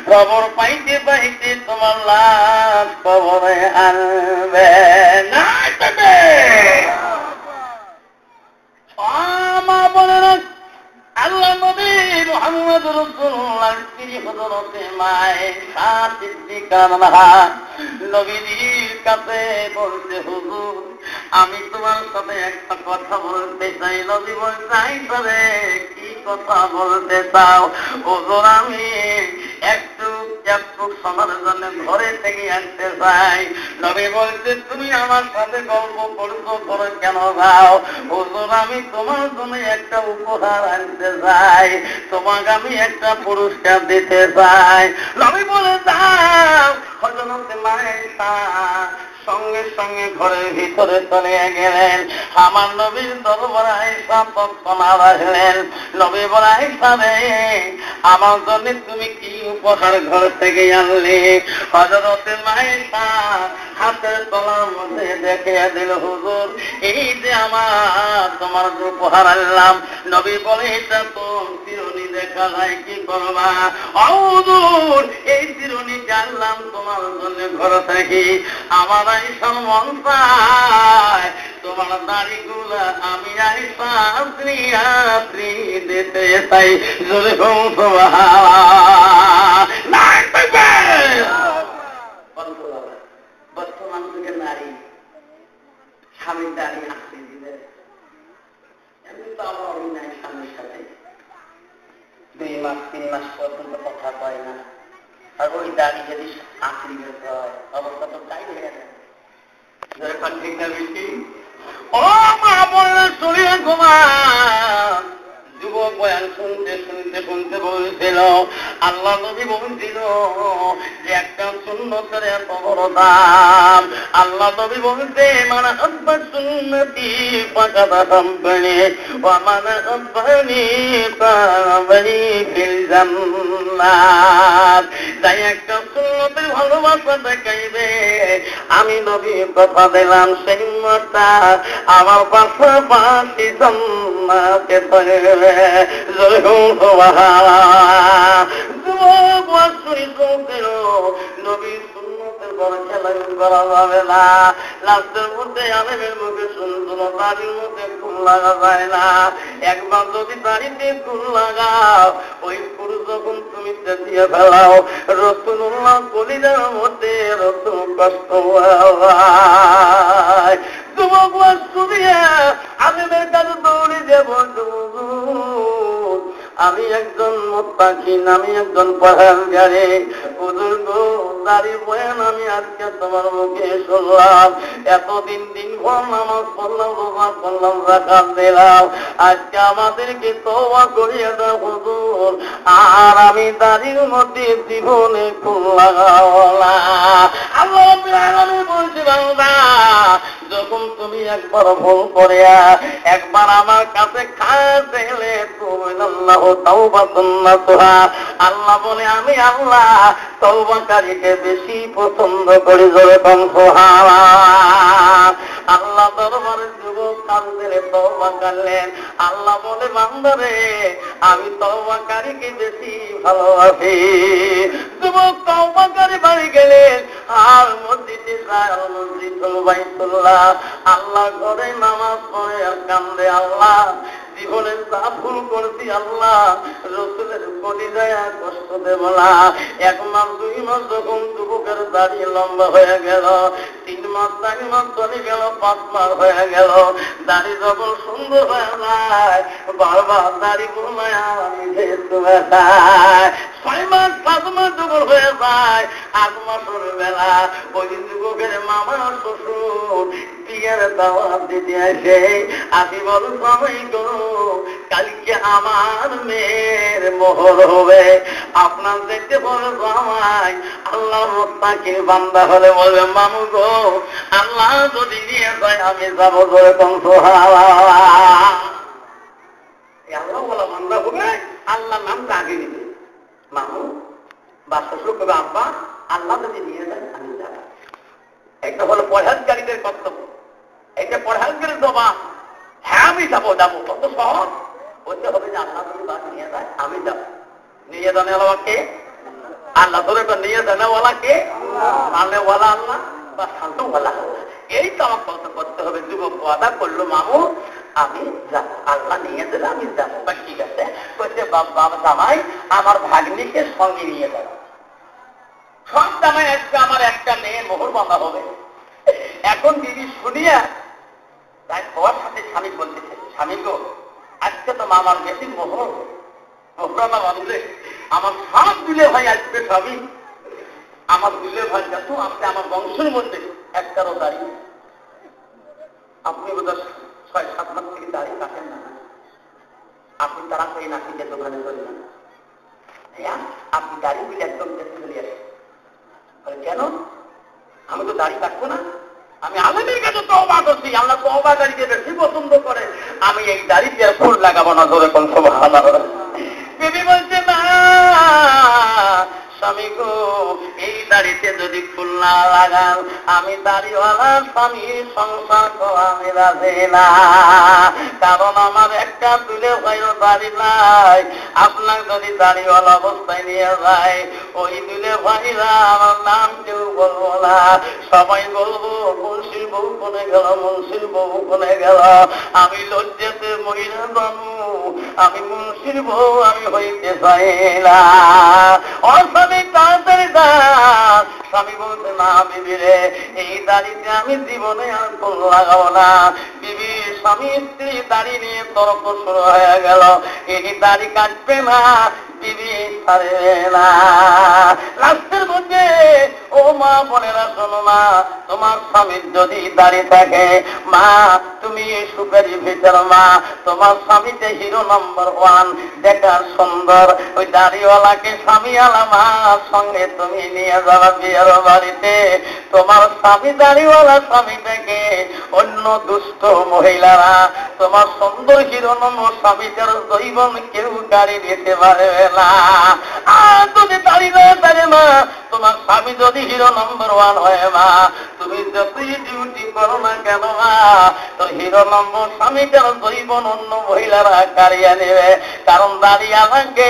খবর পাইতে পাইতে তোমার লাশ কবরে আনবে না মা বলে না আল্লাহ নবী মুহাম্মদ রাসূলুল্লাহ তিনি হযরতে মায়েশা সিদ্দিকা নবীর কাছে বলতে হুজুর আমি তোমার সাথে একটা কথা বলতে চাই নবী বলছেন তবে কি কথা বলতে চাও হুজুর আমি একটু একটু সময়ের জন্য ঘরে থেকে আসতে চাই। নবী বলছে, তুমি আমার সাথে গল্প করছো, করে কেন যাও? হুজুর, আমি তোমার জন্য একটা উপহার আনতে চাই, তোমাকে আমি একটা পুরস্কার দিতে চাই। নবী বলে, যাও। হযরত মায়েশা সঙ্গে সঙ্গে ঘরের ভিতরে চলে গেলেন। আমার নবীর দরবারে আয়েশা তৎক্ষণাৎ আসলেন। নবী বলে, আয়েশা রে, আমার জন্য তুমি কি উপহার ঘর থেকে আনলে? হযরত মায়েশা হাতের তলার মধ্যে দেখে দিল, হুজুর, এই যে আমার তোমার উপহার আনলাম। নবী বলে, এটা তো চিরুনি দেখা যায়, কি করবা? হুজুর, এই চিরুনি জানলাম তোমার জন্য ঘর থেকে। আমার আয়েশার মন চায় তোমার দাড়িগুলা আমি আয়েশা আপনি দিতে চাই। জোরে বর্তমান যুগের নারী স্বামীর দাড়ি আঁকড়ে দিলে এমনি তো আমার অভিনয় স্বামীর সাথে 2 মাস 3 মাস পর্যন্ত কথা কয় না। আর ওই দাড়ি যদি আঁকড়ে যেতে হয়, অবস্থা তো তাই হয়ে যায়। ঠিক না বেশি? ও মা বললেন, শুনিয়ে ঘুমা। যুবক বয়ান শুনতে শুনতে শুনতে বলছিল, আল্লাহ নবী বলছিল যে একটা সুন্নতের এত বড় দাম। আল্লাহ নবী বলতে, মানে আব্বা সুন্নতি পাকাদা কোম্পানি ওয়া মানে আব্বানি পাবানি ফিল জান্নাত। তাই একটা সুন্নতের ভালোবাসা দেখাইবে, আমি নবী কথা দিলাম, সেই মাটা আমার পাশাপাশি জান্নাতে থাকবে। নবীর সুন্নতের বড় খেলা করা যাবে না। লাস্টের মধ্যে আলেমের মুখে সুন্দর, দাড়ির মধ্যে ফুল লাগা যায় না। একবার যদি দাড়িতে ফুল লাগাও, ওই ফুল যখন তুমি চেঁচিয়ে ফেলাও, রাসূলুল্লাহ কলিজার মধ্যে রসুল কষ্ট হয়। যুবক শুনিয়া আলেমের কাছে দৌড়ে যাব, আমি একজন মুত্তাকিন, আমি একজন পরহেজগারে, হুজুর গো, দাড়ি বয়ান আমি আজকে তোমার মুখে শুনলাম। এতদিন দিনভর নামাজ পড়লাম, রোজা করলাম, যাকাত দিলাম, আজকে আমাদেরকে তওবা করিয়ে দাও হুজুর। আর আমি দাড়ির মধ্যে জীবনে ফুল লাগাও না। আল্লাহ রাব্বুল আলামিন বলছে, বান্দা, যখন তুমি একবার ভুল করিয়া একবার আমার কাছে খাস এলে, তুমি আল্লাহ তাওবাতুন নাসুহা, আল্লাহ বলে আমি আল্লাহ তওবাকারীকে বেশি পছন্দ করি। জোরে বলেন সুবহানাল্লাহ। আল্লাহ দরবারে যুবক কাঁদলে তওবা করলেন। আল্লাহ বলে, বান্দারে, আমি তওবাকারীকে বেশি ভালোবাসি। যুবক তওবাকারী বাড়ি গেলেন, আর মসজিদে যায়, মসজিদুল বাইতুল্লাহ, আল্লাহ ঘরে নামাজ পড়ে আর কান্দে, আল্লাহ জীবনে যা ভুল করছি আল্লাহ রসুলের কলিজায় কষ্ট দেব না। 1 মাস 2 মাস যখন যুবকের দাড়ি লম্বা হয়ে গেল, 3 মাস 4 মাস চলে গেল, 5 মাস হয়ে গেল, দাড়ি যখন সুন্দর হয়ে যায়, বারবার দাড়ি ঘুমায় নিজে চলে যায়। 6 মাস 7 মাস যখন হয়ে যায়, 8 মাসের বেলা ওই যুবকের মামা শ্বশুর বিয়ের দাওয়াত দিতে আসে, আসি বল, সবাই গো, কালকে আমার মেয়ের মোহর হবে, আপনার দেখতে বলে জামাই আল্লাহ মুত্তাকিন বান্দা হলে বলবে, মামু গো, আল্লাহ যদি নিয়ে যায় আমি যাবো। ধরে কোন সুবহানাল্লাহ। আল্লাহ বলা বান্দা হবে, আল্লাহ নামটা আগে নিবে। মামু বা শ্বশুর করবে, আব্বা, আল্লাহ যদি নিয়ে যায় আমি যাব। একটা হলো পরহেজগারীদের কর্তব্য, একটা পরহেজগারীর জবাব, হ্যাঁ আমি যাবো যাবো, কত সহজ। বলতে হবে যে আল্লাহ যদি বাদ নিয়ে যায় আমি যাব। নিয়ে জানে কে? আল্লাহ। ধরে তো নিয়ে জানেওয়ালা কে? মানেওয়ালা আল্লাহ বা শান্তওয়ালা আল্লাহ। এই তো আমার কত করতে হবে। যুবক ওয়াদা করলো, মামু আমি যাব, আল্লাহ নিয়ে দিলে আমি যাবো। ঠিক আছে, বলছে বাবা জামাই আমার ভাগ্নিকে সঙ্গে নিয়ে যাবো। সব জামাই আজকে আমার একটা মেয়ে মোহর বাঁধা হবে। এখন দিদি শুনিয়া তাই হওয়ার সাথে স্বামী বলতেছে, স্বামী গো, আজকে তো মামার বেশি মোহর, মোহরানা বাঁধলে আমার সব দিলে ভাই আসবে স্বামী। আমার দিলে ভাই যত আপনি আমার বংশের মধ্যে একটারও দাঁড়িয়ে আপনি বোধহয় 6-7 মাস থেকে দাঁড়িয়ে কাটেন না, আপনি তারা করে নাকিদের দোকানে চলে যান, আপনি দাঁড়িয়ে বিলে একদম চলে আসেন। কেন? আমি তো দাড়ি কাটবো না, আমি আলেমের কাছে তওবা করছি, আল্লাহ তওবাকারীকে বেশি পছন্দ করে, আমি এই দাড়িতে আর ফুল লাগাবো না। ধরে কোন সুবহানাল্লাহ। বিবি বলছে না স্বামী গো, এই দাড়িতে যদি ফুল না লাগান আমি দাড়িওয়ালা স্বামীর সংসার করা আমি রাজি না। কারণ আমার একটা তুলে ভাইও দাড়ি নাই, আপনার যদি দাড়িওয়ালা অবস্থায় নিয়ে যায় ওই তুলে ভাইরা আমার নাম কেউ বলবো না, সবাই বলবো মুন্সির বউ কোনে গেল, মুন্সির বউ কোনে গেল। আমি লজ্জাতে মহিলা বানু, আমি মুন্সির বউ আমি হইতে চাই না। অস্বামী তাড়াতাড়ি দাঁড়। স্বামী বলতে না বিবি রে, এই দাড়িতে আমি জীবনে আর ফুল লাগাবো না। বিবি স্বামী স্ত্রী দাড়ি নিয়ে তর্ক শুরু হয়ে গেল, এই দাড়ি কাটবে না, বিবি ছাড়বে না। লাস্টের মধ্যে ও মা বোনেরা শোনো না, তোমার স্বামীর যদি দাড়ি থাকে মা, তুমি সুপারি ভিতর মা, তোমার স্বামীতে হিরো নম্বর 1 দেখার সুন্দর, ওই দাড়িওয়ালাকে স্বামী আলামা সঙ্গে তুমি নিয়ে যাবা বিয়ের বাড়িতে। তোমার স্বামী দাড়িওয়ালা স্বামীটাকে অন্য দুষ্ট মহিলারা তোমার সুন্দর হিরো নম্বর স্বামীটার দৈবন কেউ গাড়ি দিতে পারবে না। আর যদি দাড়ি না পারে মা, তোমার স্বামী যদি হিরো নম্বর 1 হয় মা, তুমি যতই ডিউটি করো না কেন মা, তো হিরো নম্বর স্বামীটার দৈবন অন্য মহিলারা কারিয়ে নেবে। কারণ দাঁড়িয়ে আমাকে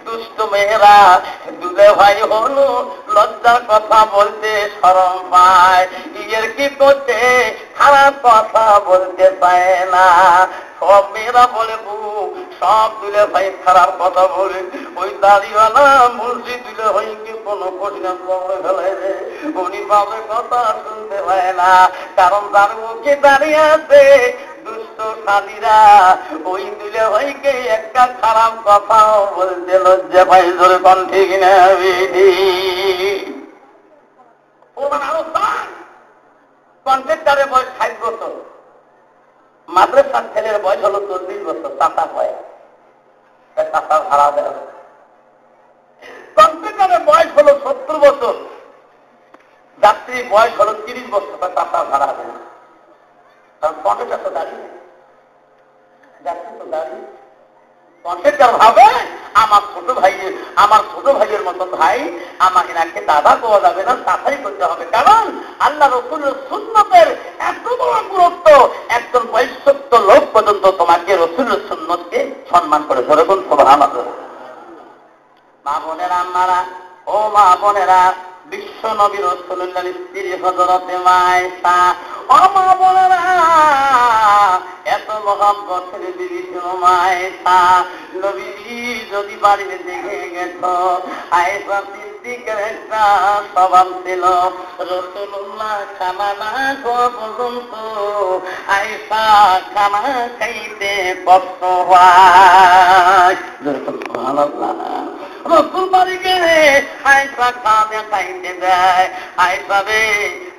দুষ্ট মেয়েরা দুলে ভাই হলো লজ্জার কথা বলতে শরম পায়, নিজের কি করতে খারাপ কথা বলতে পায় না। সব মেয়েরা বলে বউ, সব দুলে ভাই খারাপ কথা বলে, ওই দাড়িওয়ালা মুন্সি দুলে ভাইকে কোনো কঠিন ফেলে রে, উনি বাবার কথা শুনতে পায় না। কারণ তার মুখে দাঁড়িয়ে আছে দুষ্ট সাদীরা, ওই দুলে ভাইকে একটা খারাপ কথাও বলতে লজ্জা পাই। ধরে কোন ঠিক না বিধি ও মানে আরো কন্ট্রাক্টারের বয়স 60 বছর, মাদ্রাসার ছেলের বয়স হলো 40 বছর, চাষা হয় চাষা ভাড়া দেয়। কন্ট্রাক্টারের বয়স হলো 70 বছর, যাত্রীর বয়স হলো 30 বছর, চাষা ভাড়া দেয়। কারণ কন্ট্রাক্টার তো দাঁড়িয়ে, যাত্রী তো দাঁড়িয়ে। কন্ট্রাক্টার ভাবে আমার ছোট ভাইয়ের মতো ভাই, আমার এনাকে দাদা পাওয়া যাবে না, চাষাই করতে হবে। কারণ আল্লাহ রসুলের সুন্নতের এত বড় গুরুত্ব, একজন বৈশ্যত্য লোক পর্যন্ত তোমাকে রসুলের সুন্নতকে সম্মান করে। ধরে কোন সুবহানাল্লাহ। মা বোনেরা আমারা, ও মা বোনেরা, বিশ্ব নবী রাসূলুল্লাহর স্ত্রী হযরতে আয়েশা, ও মা বোনেরা, এত মহব্বতের বিবি ছিল আয়েশা। নবীজি যদি বাড়িতে দেখে গেছ, আয়েশা সিদ্দিকের একটা স্বভাব ছিল, রাসূলুল্লাহ খানা না খাওয়া পর্যন্ত আয়েশা খানা খাইতে কষ্ট হয়। সুবহানাল্লাহ। রসুল বাড়ি গেলে আয়েশা খানা খাইতে দেয়, আয়েশা রে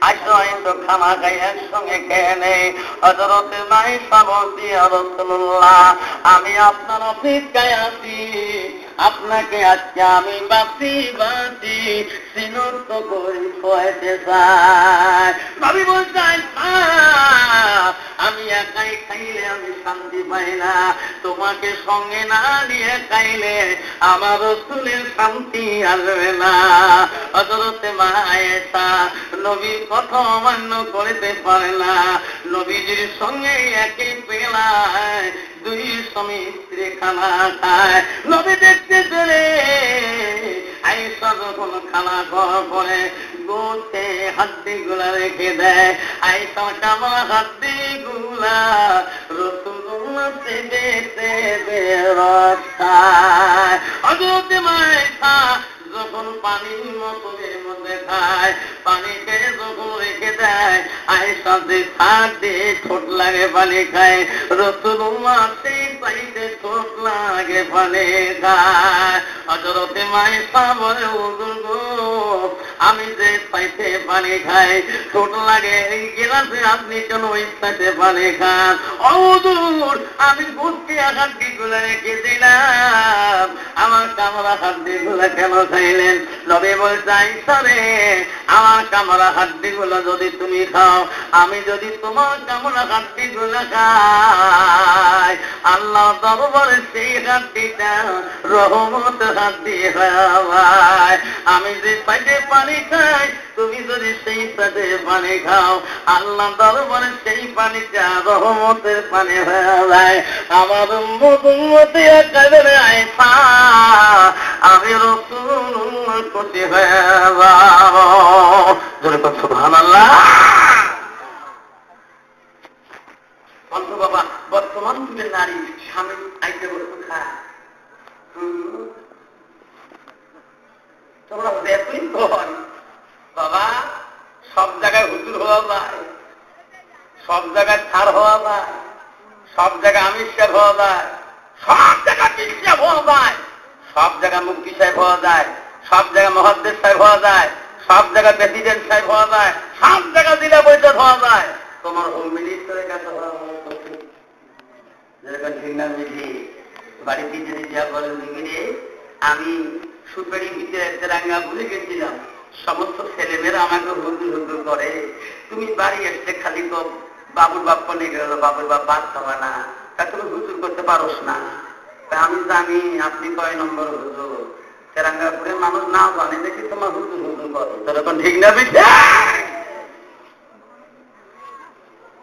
আইসো আইসো খানা খাই একসঙ্গে খেয়ে নেই। হযরতে আয়েশা বলছি, রাসূলুল্লাহ আমি আপনার অপেক্ষায় আছি, আপনাকে আজকে আমি বাঁচি সিনুত করি খোয়াইতে চাই। নবী বলছেন আমি একাই খাইলে আমি শান্তি পাই না, তোমাকে সঙ্গে না নিয়ে খাইলে আমার রাসূলের শান্তি আসবে না। হযরতে আয়েশা নবীর কথা অমান্য করতে পারে না, নবীজির সঙ্গে একই পেলায় দুই স্বামী স্ত্রী খানা খায়। নবী দেখতে চলে আয়েশা যখন খানা খাওয়ার পরে গোতে হাড্ডি গুলা রেখে দেয়, আয়েশা কামা হাড্ডি গুলা রাসূলুল্লাহ চেটে চেটে রক্ষায়। হযরতে আয়েশা যখন পানির মতনের মধ্যে খায়, পানি খেয়ে যখন রেখে দেয়, আয়েশা যে ছাড় দিয়ে ঠোঁট লাগে পানি খায়, রাসূলুল্লাহ সেই পানিতে ঠোঁট লাগে পানি খায়। হযরতে আয়েশা বলে, হুজুর গো আমি যে পাইতে পানি খাই ছোট লাগে এই গেলাসে আপনি কেন ওই পাইতে পানি খান? অদূর আমি বুঝতে হাড্ডি গুলো রেখে দিলাম, আমার কামড়া হাড্ডি গুলো কেন খাইলেন? নবী বলছে আয়েশা রে, আমার কামড়া হাড্ডি গুলো যদি তুমি খাও, আমি যদি তোমার কামড়া হাড্ডি গুলো খাই, আল্লাহ দরবারে সেই হাড্ডিটা রহমত হাড্ডি হয়। আমি যে পাইতে পানি খাই, তুমি যদি সেই পাইতে পানি খাও, আল্লাহ দরবারে সেই পানিটা রহমতের পানি হয়ে যায়। আমার উম্মতি একেবারে আয়েশা, আমি রাসূলুল্লাহ খুশি হয়ে যাব। জোরে বল সুবহানাল্লাহ। অন্ত বাবা, বর্তমান যুগের নারী স্বামী আইতে বস্তু খায়, তোমরা দেখলি কর বাবা, সব জায়গায় হুজুর হওয়া যায়, সব জায়গায় ছাড় হওয়া যায়, সব জায়গায় আমির সাহেব হওয়া যায়, সব জায়গায় পীর সাহেব হওয়া যায়, সব জায়গায় মুফতি সাহেব হওয়া যায়, সব জায়গায় মুহাদ্দিস সাহেব হওয়া যায়, সব জায়গায় প্রেসিডেন্ট সাহেব হওয়া যায়, সব জায়গায় জেলা পরিষদ হওয়া যায়। তোমার হোম মিনিস্টারের কাছে হওয়া যেরকম ঘৃণা বিধি বাড়িতে যদি যা বলেন দিকে আমি সুপারি ভিতরে একটা রাঙ্গা ভুলে গেছিলাম, সমস্ত ছেলেমেয়েরা আমাকে হুজুর হুজুর করে, তুমি বাড়ি এসছে খালি তো বাবুর বাপ নিয়ে গেল, বাবুর বাপ বাদ খাবে না, তা তুমি হুজুর করতে পারোস না। আমি জানি আপনি কয় নম্বর হুজুর, তেরাঙ্গাপুরের মানুষ না জানে দেখি তোমার হুজুর হুজুর করে, তখন ঠিক না বিধি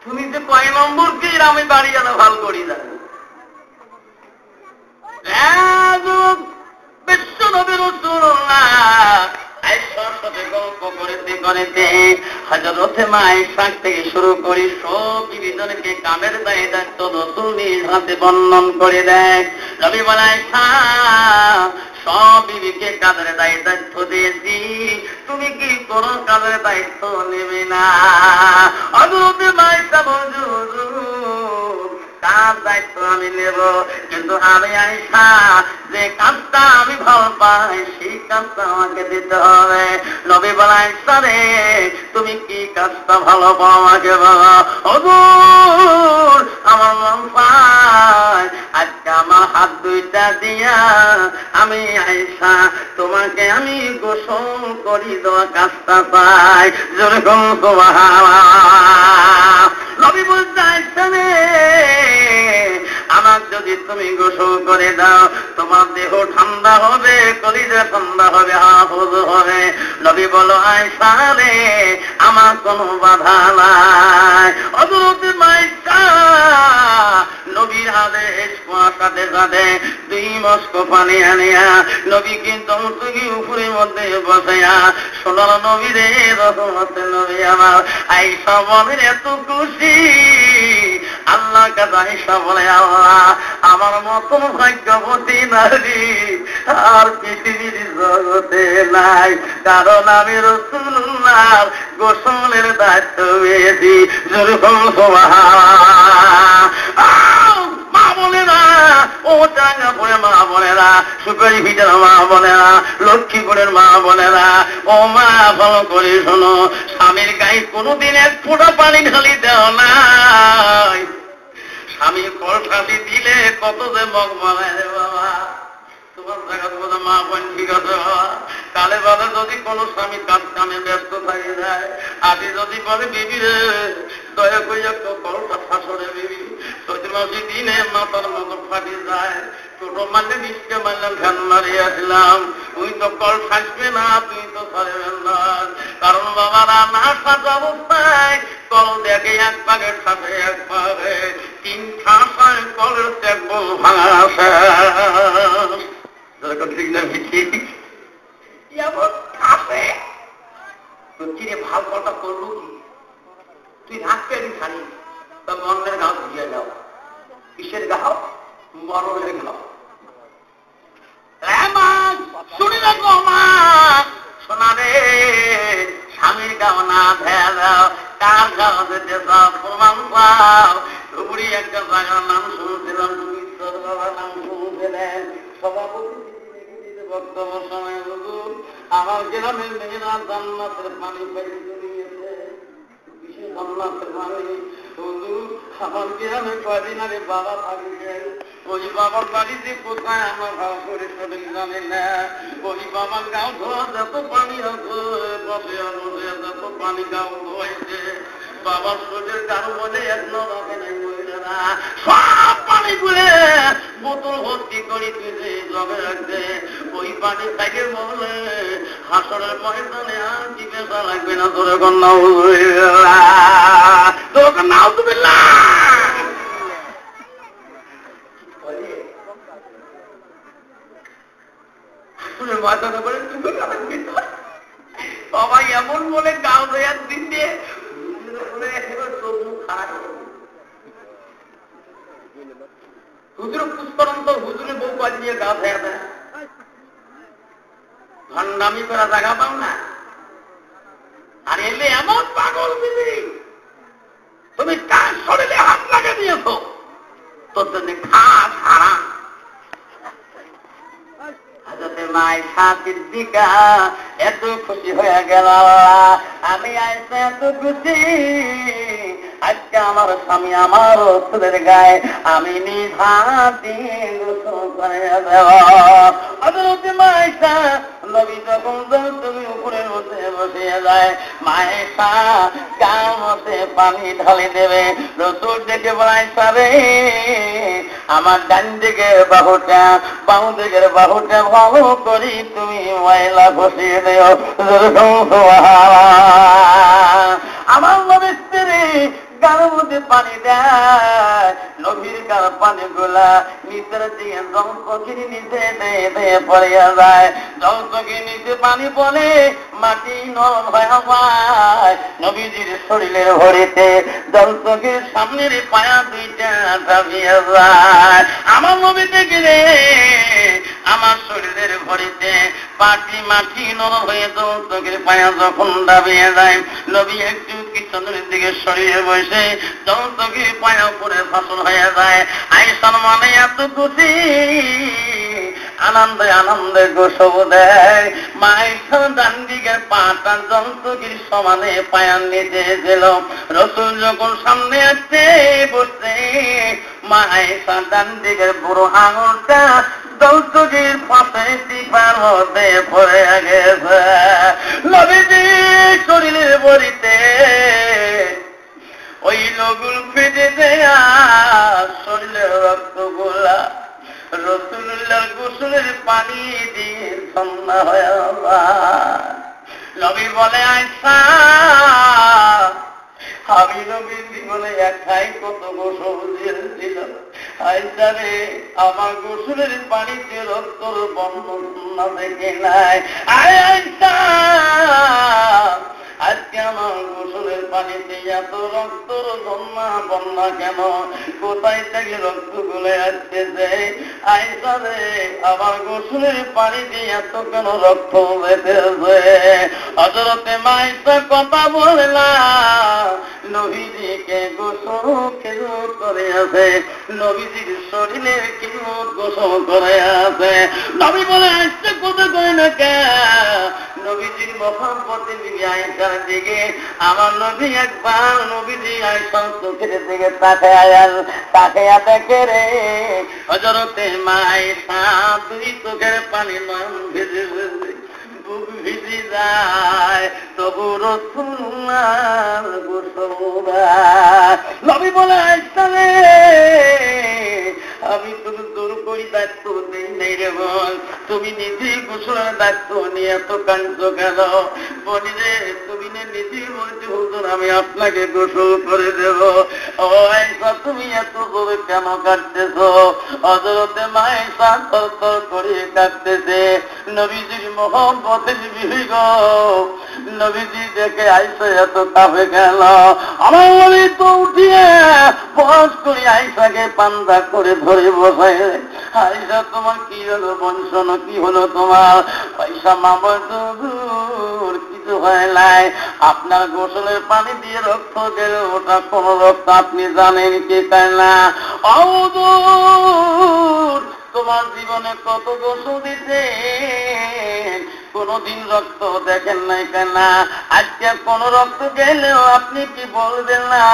তুমি যে কয় নম্বর কি আমি বাড়ি যেন ভাল করি জানি। বিশ্ব নবী রাসূলুল্লাহ আয়েশার সাথে গল্প করিতে করিতে হযরতে মা আয়েশা থেকে শুরু করি সব বিবিজনকে কামের দায়িত্ব রাসূল নিজ হাতে বর্ণন করে দেয়। নবী বলে আয়েশা, সব বিবিকে কাজের দায়িত্ব দিয়েছি, তুমি কি কোনো কাজের দায়িত্ব নেবে না? হযরতে মা আয়েশা বলল কাজ দায়িত্ব আমি নেব, কিন্তু আমি আয়েশা যে কাজটা আমি ভালো পাই সেই কাজটা আমাকে দিতে হবে। নবী বলে আয়েশা রে, তুমি কি কাজটা ভালো পাও আমাকে বলো। হুজুর আমার মন পায় আজকে আমার হাত দুইটা দিয়া আমি আয়েশা তোমাকে আমি গোসল করি দেওয়া কাজটা পাই। যেরকম সুবহানাল্লাহ। নবী বলতে আয়েশা রে, আমার যদি তুমি গোসল করে দাও তোমার দেহ ঠান্ডা হবে, কলিজা ঠান্ডা হবে, হাফুজ হবে। নবী বলো আয়েশা রে, আমার কোনো বাধা নাই। হযরতে আয়েশা নবীর আদেশ সাথে সাথে 2 মস্ক পানি আনিয়া নবী কিন্তু উপরের মধ্যে বসাইয়া সোনার নবী রে, রহমতে নবী আমার। আয়েশা বলেন এত খুশি, আল্লাহ কাছে আয়েশা বলে আল্লাহ আমার মতন ভাগ্যবতী নারী আর পৃথিবীর জগতে নাই, কারণ আমি রাসূলুল্লাহ গোসলের দায়িত্ব পেয়েছি। যেরকম মা বলে না, ও টাঙ্গাপুরের মা বলে না, সুপারি ভিটার মা বলে না, লক্ষ্মীপুরের মা বলে না, ও মা ভালো করে শোনো, স্বামীর গায়ে কোনোদিন 1 ফোঁটা পানি ঢালি দেও নাই। স্বামী কল ফাঁসি দিলে কত যে মগ বানায় রে বাবা, তোমার জায়গা তোমাদের মা বোন ঠিক আছে বাবা। কালে বাদে যদি কোনো স্বামী কাজ কামে ব্যস্ত থাকে যায়, আদি যদি বলে বিবি রে দয়া করে একটু কলটা ফাঁসরে বিবি, প্রতি মাসে দিনে মাথার মতো ফাটি যায়, ছোট মানে 20কে মারলাম ধ্যান মারিয়ে আসলাম, তুই তো কল ফাঁসবে না, তুই তো ছাড়বেন না। কারণ বাবারা না সাজা অবস্থায় কল দেখে 1 পাকের সাথে 1 পাকে 3 ঠাসায় কলের টেকল ভাঙা আছে। ঠিক না ঠিক আছে, চিনে ভাল কলটা করবো কি, তুই রাখতে খালি তা মনের গাও ধুয়ে যাও, কিসের গাও? মরণের গাও। শুনে রাখো মা, শোনা রে, স্বামীর গাও না ধেয়া দাও, কার গাও যেতে চাও প্রমাণ পাও। ধুবুরি একটা জায়গার নাম শুনছিলাম, তুমি বাবার নাম শুনছিলেন, সভাপতি বক্তব্য সময় হুজুর আমার গ্রামের মেয়েরা জান্নাতের পানি পাইতে নিয়েছে, জান্নাতের পানি। আমার গ্রামে কয়দিন আগে বাবা থাকবেন, ওই বাবার বাড়িতে কোথায় আমার ভালো করে শরীর জানে না। ওই বাবার গাও ধোয়া যত পানি আছে, বসে বসে যত পানি গাও ধোয়াইছে, বাবার শরীরের কারো বলে এখনো রাখে নাই মহিলারা, সব পানি গুলে বোতল ভর্তি করে তুলে জমে রাখছে। ওই পানি থেকে বলে হাসরের ময়দানে আর জিজ্ঞাসা লাগবে না, তোর কন্যা তোর কন্যা আউযুবিল্লাহ। সবাই এমন বলে গাও দেয়ার দিন দিয়ে হুজুর পুষ্পরন্ত হুজুরে বউ কাজ নিয়ে গা ধেয়া দেয়, ভণ্ডামি করা জায়গা পাও না। আর এলে এমন পাগল দিদি, তুমি কার শরীরে হাত লাগে দিয়েছ, তোর জন্য খাস হারাম। হযরত আয়েশা সিদ্দিকা এত খুশি হয়ে গেল, আমি আয়েশা এত খুশি, আজকে আমার স্বামী আমার রসুলের গায়ে আমি নিজ হাতে গোসল করে দেব। হযরত আয়েশা নবী যখন তুমি উপরে বসে বসিয়ে যায়, আয়েশা গায়ের মধ্যে পানি ঢালি দেবে। রসুল দেখে বলে, আয়েশা রে, আমার ডান দিকের বাহুটা বাম দিকের বাহুটা ভালো করি তুমি ময়লা বসিয়ে দেও। আমার নবী স্ত্রী গায়ের মধ্যে পানি দেয়, নবীর গায়ের পানি গুলা নিচের দিকে জল চোখের নিচে দিয়ে পড়িয়া যায়। জল চোখের নিচে পানি পড়ে মাটি নরম হয়ে যায়, নবীজির শরীরের ভরিতে জল চোখের সামনের পায়া দুইটা দাবিয়ে যায়। আমার নবী দেখলে আমার শরীরের ভরিতে পাটি মাটি নরম হয়ে জল চোখের পায়া যখন দাবিয়ে যায়, নবী একটু পিছনের দিকে শরীরে বসে জল চোখের পায়া উপরে ফসল হয়ে যায়। আয়েশার মনে এত খুশি, আনন্দে আনন্দে গোসল দেয়। মায়েশা ডান দিকের পাটা জল চোখের সমানে পায়ার নিচে ছিল। রসুল যখন সামনে আসতে বসছে, মায়েশা ডান দিকের বুড়ো আঙুলটা জল চোখের ফাঁসে টিপার মধ্যে পড়ে গেছে। নবীজি শরীরের বড়িতে ওই নগুল ফেটে দেয়া শরীরের রক্ত গোলা রসুল্লাহ গোসলের পানি দিয়ে ঠান্ডা হয়ে নবী বলে, আয়েশা আমি নবীর জীবনে একাই কত গোসল দিয়েছিল, আয়েশা রে আমার গোসলের পানিতে রক্তর বর্ণনা দেখে নাই। আয়েশা আজকে আমার গোসলের পানিতে এত রক্তর বন্যা কেন, কোথায় থেকে রক্ত গুলে আসতেছে? আয়েশা রে আমার গোসলের পানিতে এত কেন রক্ত বেঁধেছে? হযরত আয়েশা কথা বললাম, নবীজিকে গোসল খেজুর করে আছে, নবীজির শরীরে খেজুর গোসল করে আছে। নবী বলে, আয়েশা কথা কয় না কে? নবীজির মহব্বতে বিবি আয়েশার দিকে আমার নবী একবার নবীজি আয়েশার চোখের দিকে তাকায়া দেখে রে, হযরত আয়েশা দুই চোখের পানি নয়ন ভেজে বুক ভিজে যায়, তবু রাসূলুল্লাহ গোসল দেয়। নবী বলে, আয়েশা রে আমি তুমি দূর করি দায়িত্ব নেই রে বল, তুমি নিজেই গোসলের দায়িত্ব নিয়ে এত কাণ্ড কেন? বলি রে তুমি নিজেই বলছো, হুজুর আমি আপনাকে গোসল করে দেব। ও আয়েশা তুমি এত জোরে কেন কাটতেছ? হযরত আয়েশা থরথর করে কাটতেছে। নবীজির মহব্বতের বিবি গো, নবীজি দেখে আয়েশা এত কাঁপে গেল। আমার বলি তো উঠিয়ে বস করে আয়েশাকে পান্দা করে ধরে বসায়, আয়েশা তোমার কি হলো বংশন, কি হলো তোমার? পয়সা মামর কিছু হয় নাই, আপনার গোসলের পানি দিয়ে রক্ত গেল, ওটা কোন রক্ত আপনি জানেন কি তাই না? তোমার জীবনে কত গোসল দিতেন, কোনদিন রক্ত দেখেন নাই কেন? আজকে কোন রক্ত গেলেও আপনি কি বলবেন না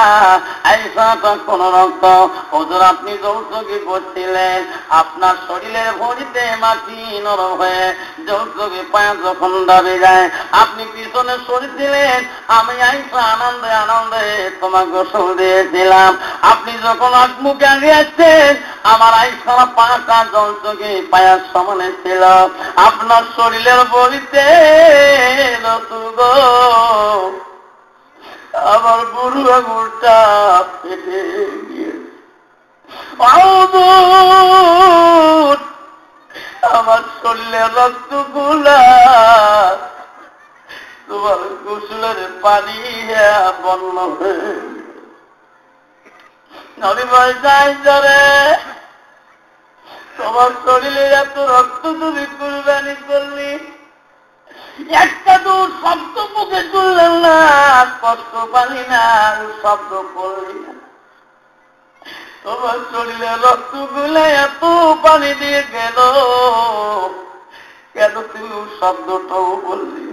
আয়েশা কোন রক্ত? হুজুর আপনি যৌতুকে করছিলেন, আপনার শরীরের ভরিতে মাটি নরম হয়ে যৌতুকে পায়ে যখন দাবি যায় আপনি পিছনে সরেছিলেন, আমি আয়েশা আনন্দে আনন্দে তোমাকে গোসল দিয়েছিলাম। আপনি যখন মুখে আগিয়েছেন আমার আয়েশা পাটা যৌতুকে পায়ের সমানে ছিল, আপনার শরীরের বলিতে আমার বুড়ো আঙুলটা ফেটে গিয়েছে। আমার শরীরের রক্তগুলা তোমার গোসলের পানি বন্য হয়ে নবী ভাই যাই ধরে তোমার শরীরে এত রক্ত তুমি কুরবানি করলি, একটা তো শব্দ মুখে তুললেন না, কষ্ট পালি না, শব্দ করলি না। তোমার শরীরে রক্ত গুলে এত পানি দিয়ে গেল, কেন তুমি শব্দটাও বললি?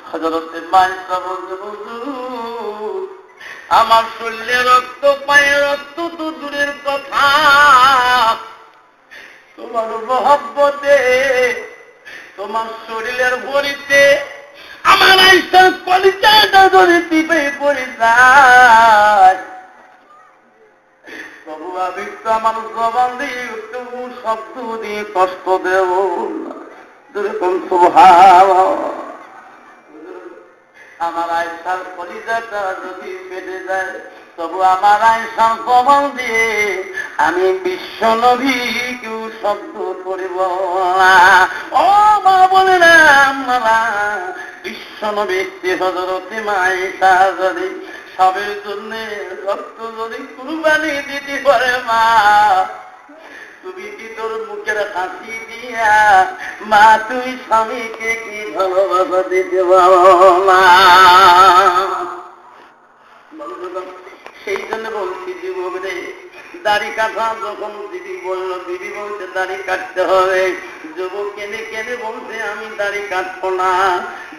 হযরতে মায়েশা বলতে হুজুর আমার শরীরে রক্ত পায়ে রক্ত তো দূরের কথা, তোমার মহব্বতে তোমার শরীরের ভরিতে আমার আয়েশার পরিচয়টা ধরে টিপে পড়ে যায়। তবু আমি তো আমার জবান দিয়ে তবু শব্দ দিয়ে কষ্ট দেব যেরকম সুবহানাল্লাহ। আমার আয়েশার পরিচয়টা যদি পেটে যায় তবু আমার আয়েশার জবান দিয়ে আমি বিশ্ব নবী কেউ শব্দ করিব না। ও মা বলে না আমরা বিশ্ব নবী হযরতে আয়েশা যদি সবের জন্য রক্ত যদি কুরবানি দিতে পারে মা, তুমি কি তোর মুখের হাসি দিয়া মা তুই স্বামীকে কি ভালোবাসা দিতে পারো না? সেই জন্য বলছি যুবক রে, দাড়ি কাটা যখন দিদি বলল, দিদি বলছে দাড়ি কাটতে হবে, যুবক কেনে কেনে বলছে আমি দাড়ি কাটবো না।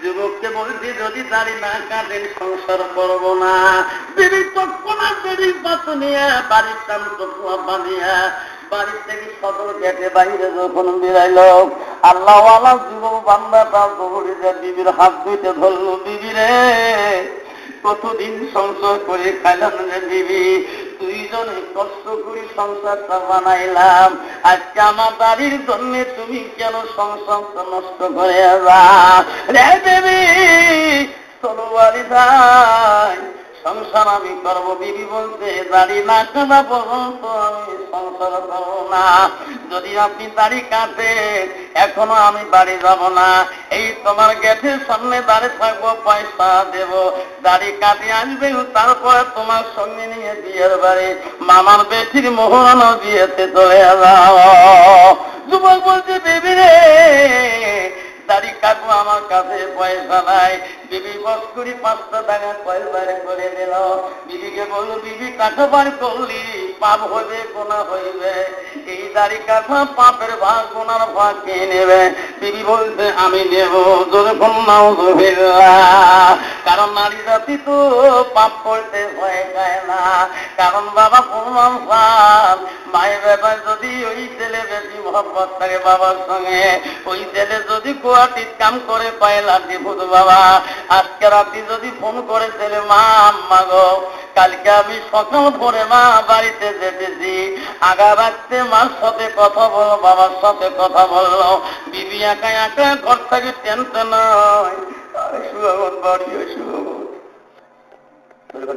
যুবককে বলছি যদি দাড়ি না কাটেন সংসার করবো না। দিদি তৎক্ষণা দিদি পাশে নিয়ে বাড়ির কাম তৎক্ষণা বানিয়া বাড়ির থেকে সদর গেটে বাইরে যখন বেরাইল, আল্লাহওয়ালা যুবক বান্দাটা দৌড়ে যায় বিবির হাত ধুইতে ধরল, বিবি রে কতদিন সংসার করে খাইলাম রে বিবি, দুইজনে কষ্ট করে সংসারটা বানাইলাম, আজকে আমার বাড়ির জন্য তুমি কেন সংসারটা নষ্ট করে রে বিবি? চলো বাড়ি যাই, সংসার আমি করবো। বিবি বলতে দাড়ি না কাটা পর্যন্ত আমি সংসার করবো না। যদি আপনি দাড়ি কাটেন এখনো আমি বাড়ি যাব না, এই তোমার গেটের সামনে দাঁড়িয়ে থাকবো, পয়সা দেব, দাড়ি কাটে আসবে, তারপরে তোমার সঙ্গে নিয়ে বিয়ের বাড়ি মামার বেটির মোহরানো বিয়েতে চলে যাও। যুবক বলছে বিবি রে দাড়ি কাটবো, আমার কাছে পয়সা নাই। বিবি বস করি 5টা টাকা পয়সা করে দিল। বিবিকে বললো বিবি কাঠো বার করলি পাপ হবে গোনা হইবে, এই দাড়ি কাঠা পাপের ভাগ গোনার ভাগ কে নেবে? বিবি বলছে আমি নেব। যখন নাউযুবিল্লাহ, কারণ নারী জাতি তো পাপ করতে ভয় যায় না। কারণ বাবা প্রমাণ পান মায়ের ব্যাপার যদি ওই ছেলে বেশি মহব্বত থাকে বাবার সঙ্গে, ওই ছেলে যদি কোয়াটির কাম করে পায় লাঠি ভূত বাবা, আজকে রাত্রি যদি ফোন করে ছেলে মা আম্মা গো কালকে আমি সকাল ভোরে মা বাড়িতে যেতেছি, আগা রাখতে মার সাথে কথা বলো, বাবার সাথে কথা বললো, বিবি একা একা ঘর থেকে টেনশন নয় সুগত বাড়ি সুগত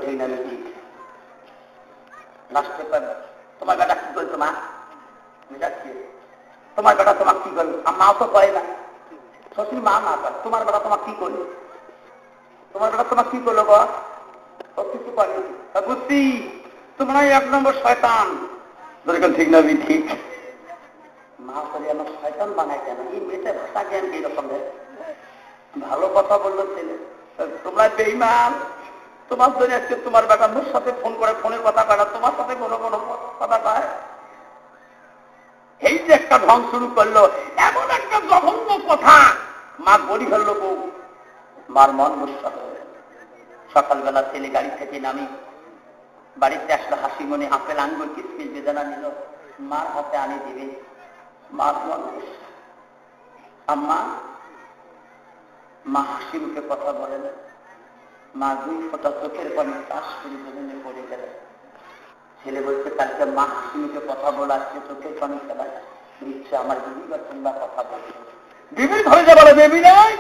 ঠিক না ঠিক নাচতে পারবে। তোমার বেটা কি করছো মা? আমি যাচ্ছি। তোমার বেটা তোমার কি করবে? মাও তো করে না, শ্বশুর মা না করে। তোমার বেটা তোমার কি করলো? তোমার বেটা তোমার কি করলো গো? কিছু করে বুঝছি, তোমরা 1 নম্বর শয়তান। ঠিক না ঠিক? মা করে আমার শয়তান বানায় কেন? এই মেয়েটা ভাষা জ্ঞান এইরকম ভালো কথা বললো ছেলে, তোমরা বেঈমান। তোমার জন্য আজকে তোমার বেটা মোর সাথে ফোন করে ফোনের কথা কাটা, তোমার সাথে কোনো কোনো কথা কয়। এই যে একটা ঢং শুরু করলো, এমন একটা জঘন্য কথা মা গড়ি ফেললো বউ, মার মন গুসা হয়ে গেল। সকালবেলা ছেলে গাড়ি থেকে নামি বাড়িতে আসলো, হাসি মনে আপেল আঙ্গুর কিসমিস বেদানা নিল, মার হাতে আনি দিবে। মার মন গুসা। আম্মা, মা হাসি মুখে কথা বলেন। মা 2 ফোঁটা চোখের পানি চাষ করে জমিনে পড়ে গেল। ছেলে বলছে, কালকে মা হাসি মুখে কথা বলে আজকে চোখের পানি ফেলায় নিচ্ছে। আমার বিবি বা তোমরা কথা বলছো, বিবির ঘরে যে বলে বেবি নাই।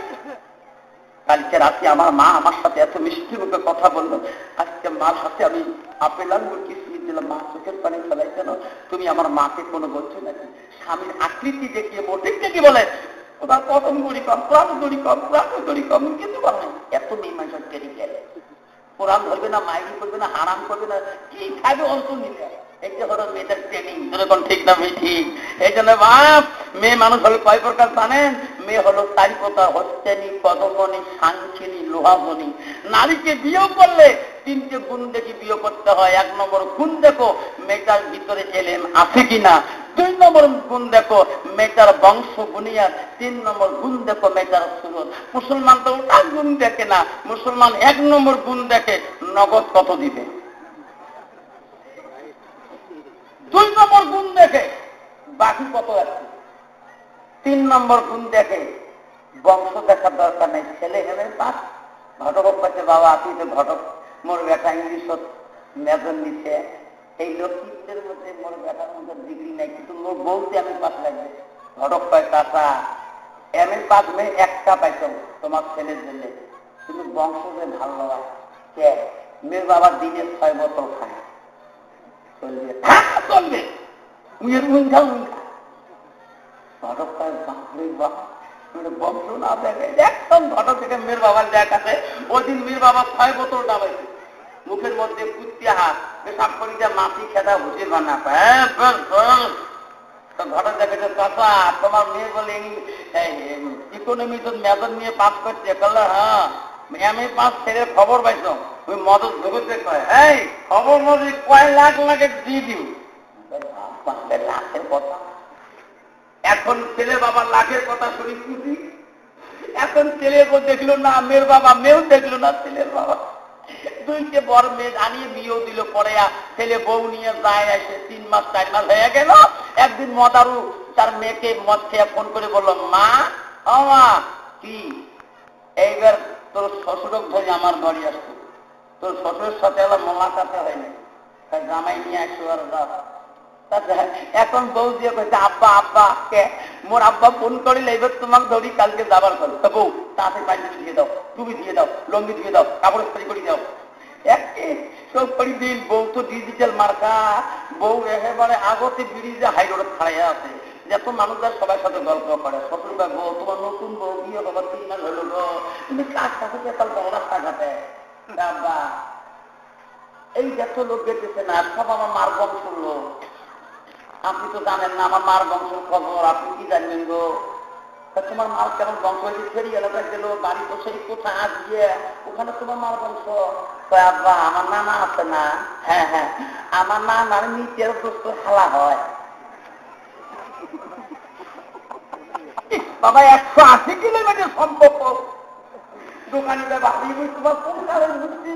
কালকে রাতে আমার মা আমার সাথে এত মিষ্টি মুখে কথা বললো, আজকে মার সাথে আমি আপেল আঙ্গুর কিসমিস দিলাম, মা চোখের পানি ফেলাই কেন? তুমি আমার মাকে কোনো বলছো নাকি? স্বামীর আকৃতি দেখিয়ে মোটিভ দেখি বলে ওরা প্রথম গড়ি কম, প্রাণ গড়ি কম, প্রাণ গড়ি কম, কিন্তু বলে এত মেয়ে মানুষ কেড়ে গেলে কোরআন ধরবে না, মাইরি করবে না, হারাম করবে না, কি খাবে অন্তর নিতে। এই যে হলো মেয়েদের ট্রেনিং, যেরকম ঠিক না ঠিক। এই জন্য বাপ, মেয়ে মানুষ হলো কয় প্রকার জানেন? মেয়ে হলো 4 প্রকার, হস্তেনি, পদমনি, সাংখিনী, লোহাবনি। নারীকে বিয়ে করলে 3টে গুণ দেখি বিয়ে করতে হয়। 1 নম্বর গুণ দেখো মেয়েটার ভিতরে এলেম আছে কিনা, 2 নম্বর গুণ দেখো মেয়েটার বংশ বুনিয়াদ, 3 নম্বর গুণ দেখো মেয়েটার সুরত। মুসলমান তো ওটা গুণ দেখে না, মুসলমান 1 নম্বর গুণ দেখে নগদ কত দিবে, 2 নম্বর গুণ দেখে বাকি কত আছে, 3 নম্বর গুণ দেখে বংশ দেখার দরকার নেই, ছেলে হেলে পাস। ঘটক পাচ্ছে, বাবা তুই তো ঘটক, মোর বেটা ইংলিশ মেজর নিচ্ছে। এই লক্ষ্মীদের মধ্যে মোর বেটার মধ্যে ডিগ্রি নাই, কিন্তু মোর বলতে আমি পাস লাগবে। ঘটক পায় চাষা এমএ পাস মেয়ে একটা পাইছ তোমার ছেলের জন্য, কিন্তু বংশ যে ভালো হয়। কে মেয়ের বাবা দিনে 6 বোতল খায়, চলবে চলবে, ঘটক পায় বাপরে বাপ, বংশ না দেখে একদম ঘটক থেকে মেয়ের বাবার দেখাতে। ওই দিন মেয়ের বাবা 6 বোতল ডাবাইছে, মুখের মধ্যে কুত্তি হাত, পেশাব করি যা মাটি খেদা ভুসির বানা। ঘটক দেখেছে, চাচা তোমার মেয়ে বলে ইকোনমি তো মেজর নিয়ে পাস করছে। বললো হ্যাঁ, এমএ পাস ছেলের খবর পাইছ, ওই মদত জগতে কয় এই খবর মধ্যে কয় লাখ লাখে দিয়ে দিও। লাখের কথা এখন ছেলে বাবা লাখের কথা শুনি খুশি। এখন ছেলে দেখলো না মেয়ের বাবা, মেয়েও দেখলো না ছেলের বাবা। 2টে বড় মেয়ে আনিয়ে বিয়েও দিল। পরে ছেলে বউ নিয়ে যায়, আসে 3 মাস 4 মাস হয়ে গেল। একদিন মদারু তার মেয়েকে মদ খেয়ে ফোন করে বললো, মা ও মা, কি এইবার তোর শ্বশুরক ধরে আমার বাড়ি আসতো, তোর শ্বশুরের সাথে আমার মোলাকাতে হয়নি, জামাই নিয়ে আসো আর দাও। এখন বউ দিয়ে কইছে, আব্বা আব্বা কে মোর আব্বা ফোন করিলে এবার তোমাকে ধরি কালকে যাবার করো। তো বউ তাতে পানি দিয়ে দাও, টুপি দিয়ে দাও, লঙ্গি দিয়ে দাও, কাপড় স্প্রে করে দাও, সব করে দিন। বউ তো ডিজিটাল মার্কা, বউ একেবারে আগতে ব্রিজে হাই রোড ছাড়াইয়া আছে। যত মানুষরা সবার সাথে গল্প করে, শ্বশুর বউ তোমার নতুন বউ বিয়ে বাবা 3 মাস হলো গো, তুমি কাজ কাছে রাস্তা ঘাটে আব্বা। এই যত লোক গেতেছে না সব আমার মার বংশ লোক। আপনি তো জানেন না আমার মার বংশের খবর, আপনি কি জানবেন গো? তোমার মার কেমন বংশ হয়েছে? ফেরি এলাকায় গেল, বাড়ি তো সেই কোথায় আসবে, ওখানে তোমার মার বংশ। আব্বা আমার নানা আছে না? হ্যাঁ হ্যাঁ, আমার নানার নিচের দোস্ত খালা হয়। বাবা 180 কিলোমিটার সম্পর্ক। দোকানিটা ভাবি তোমার কোন কারণ বুঝছি,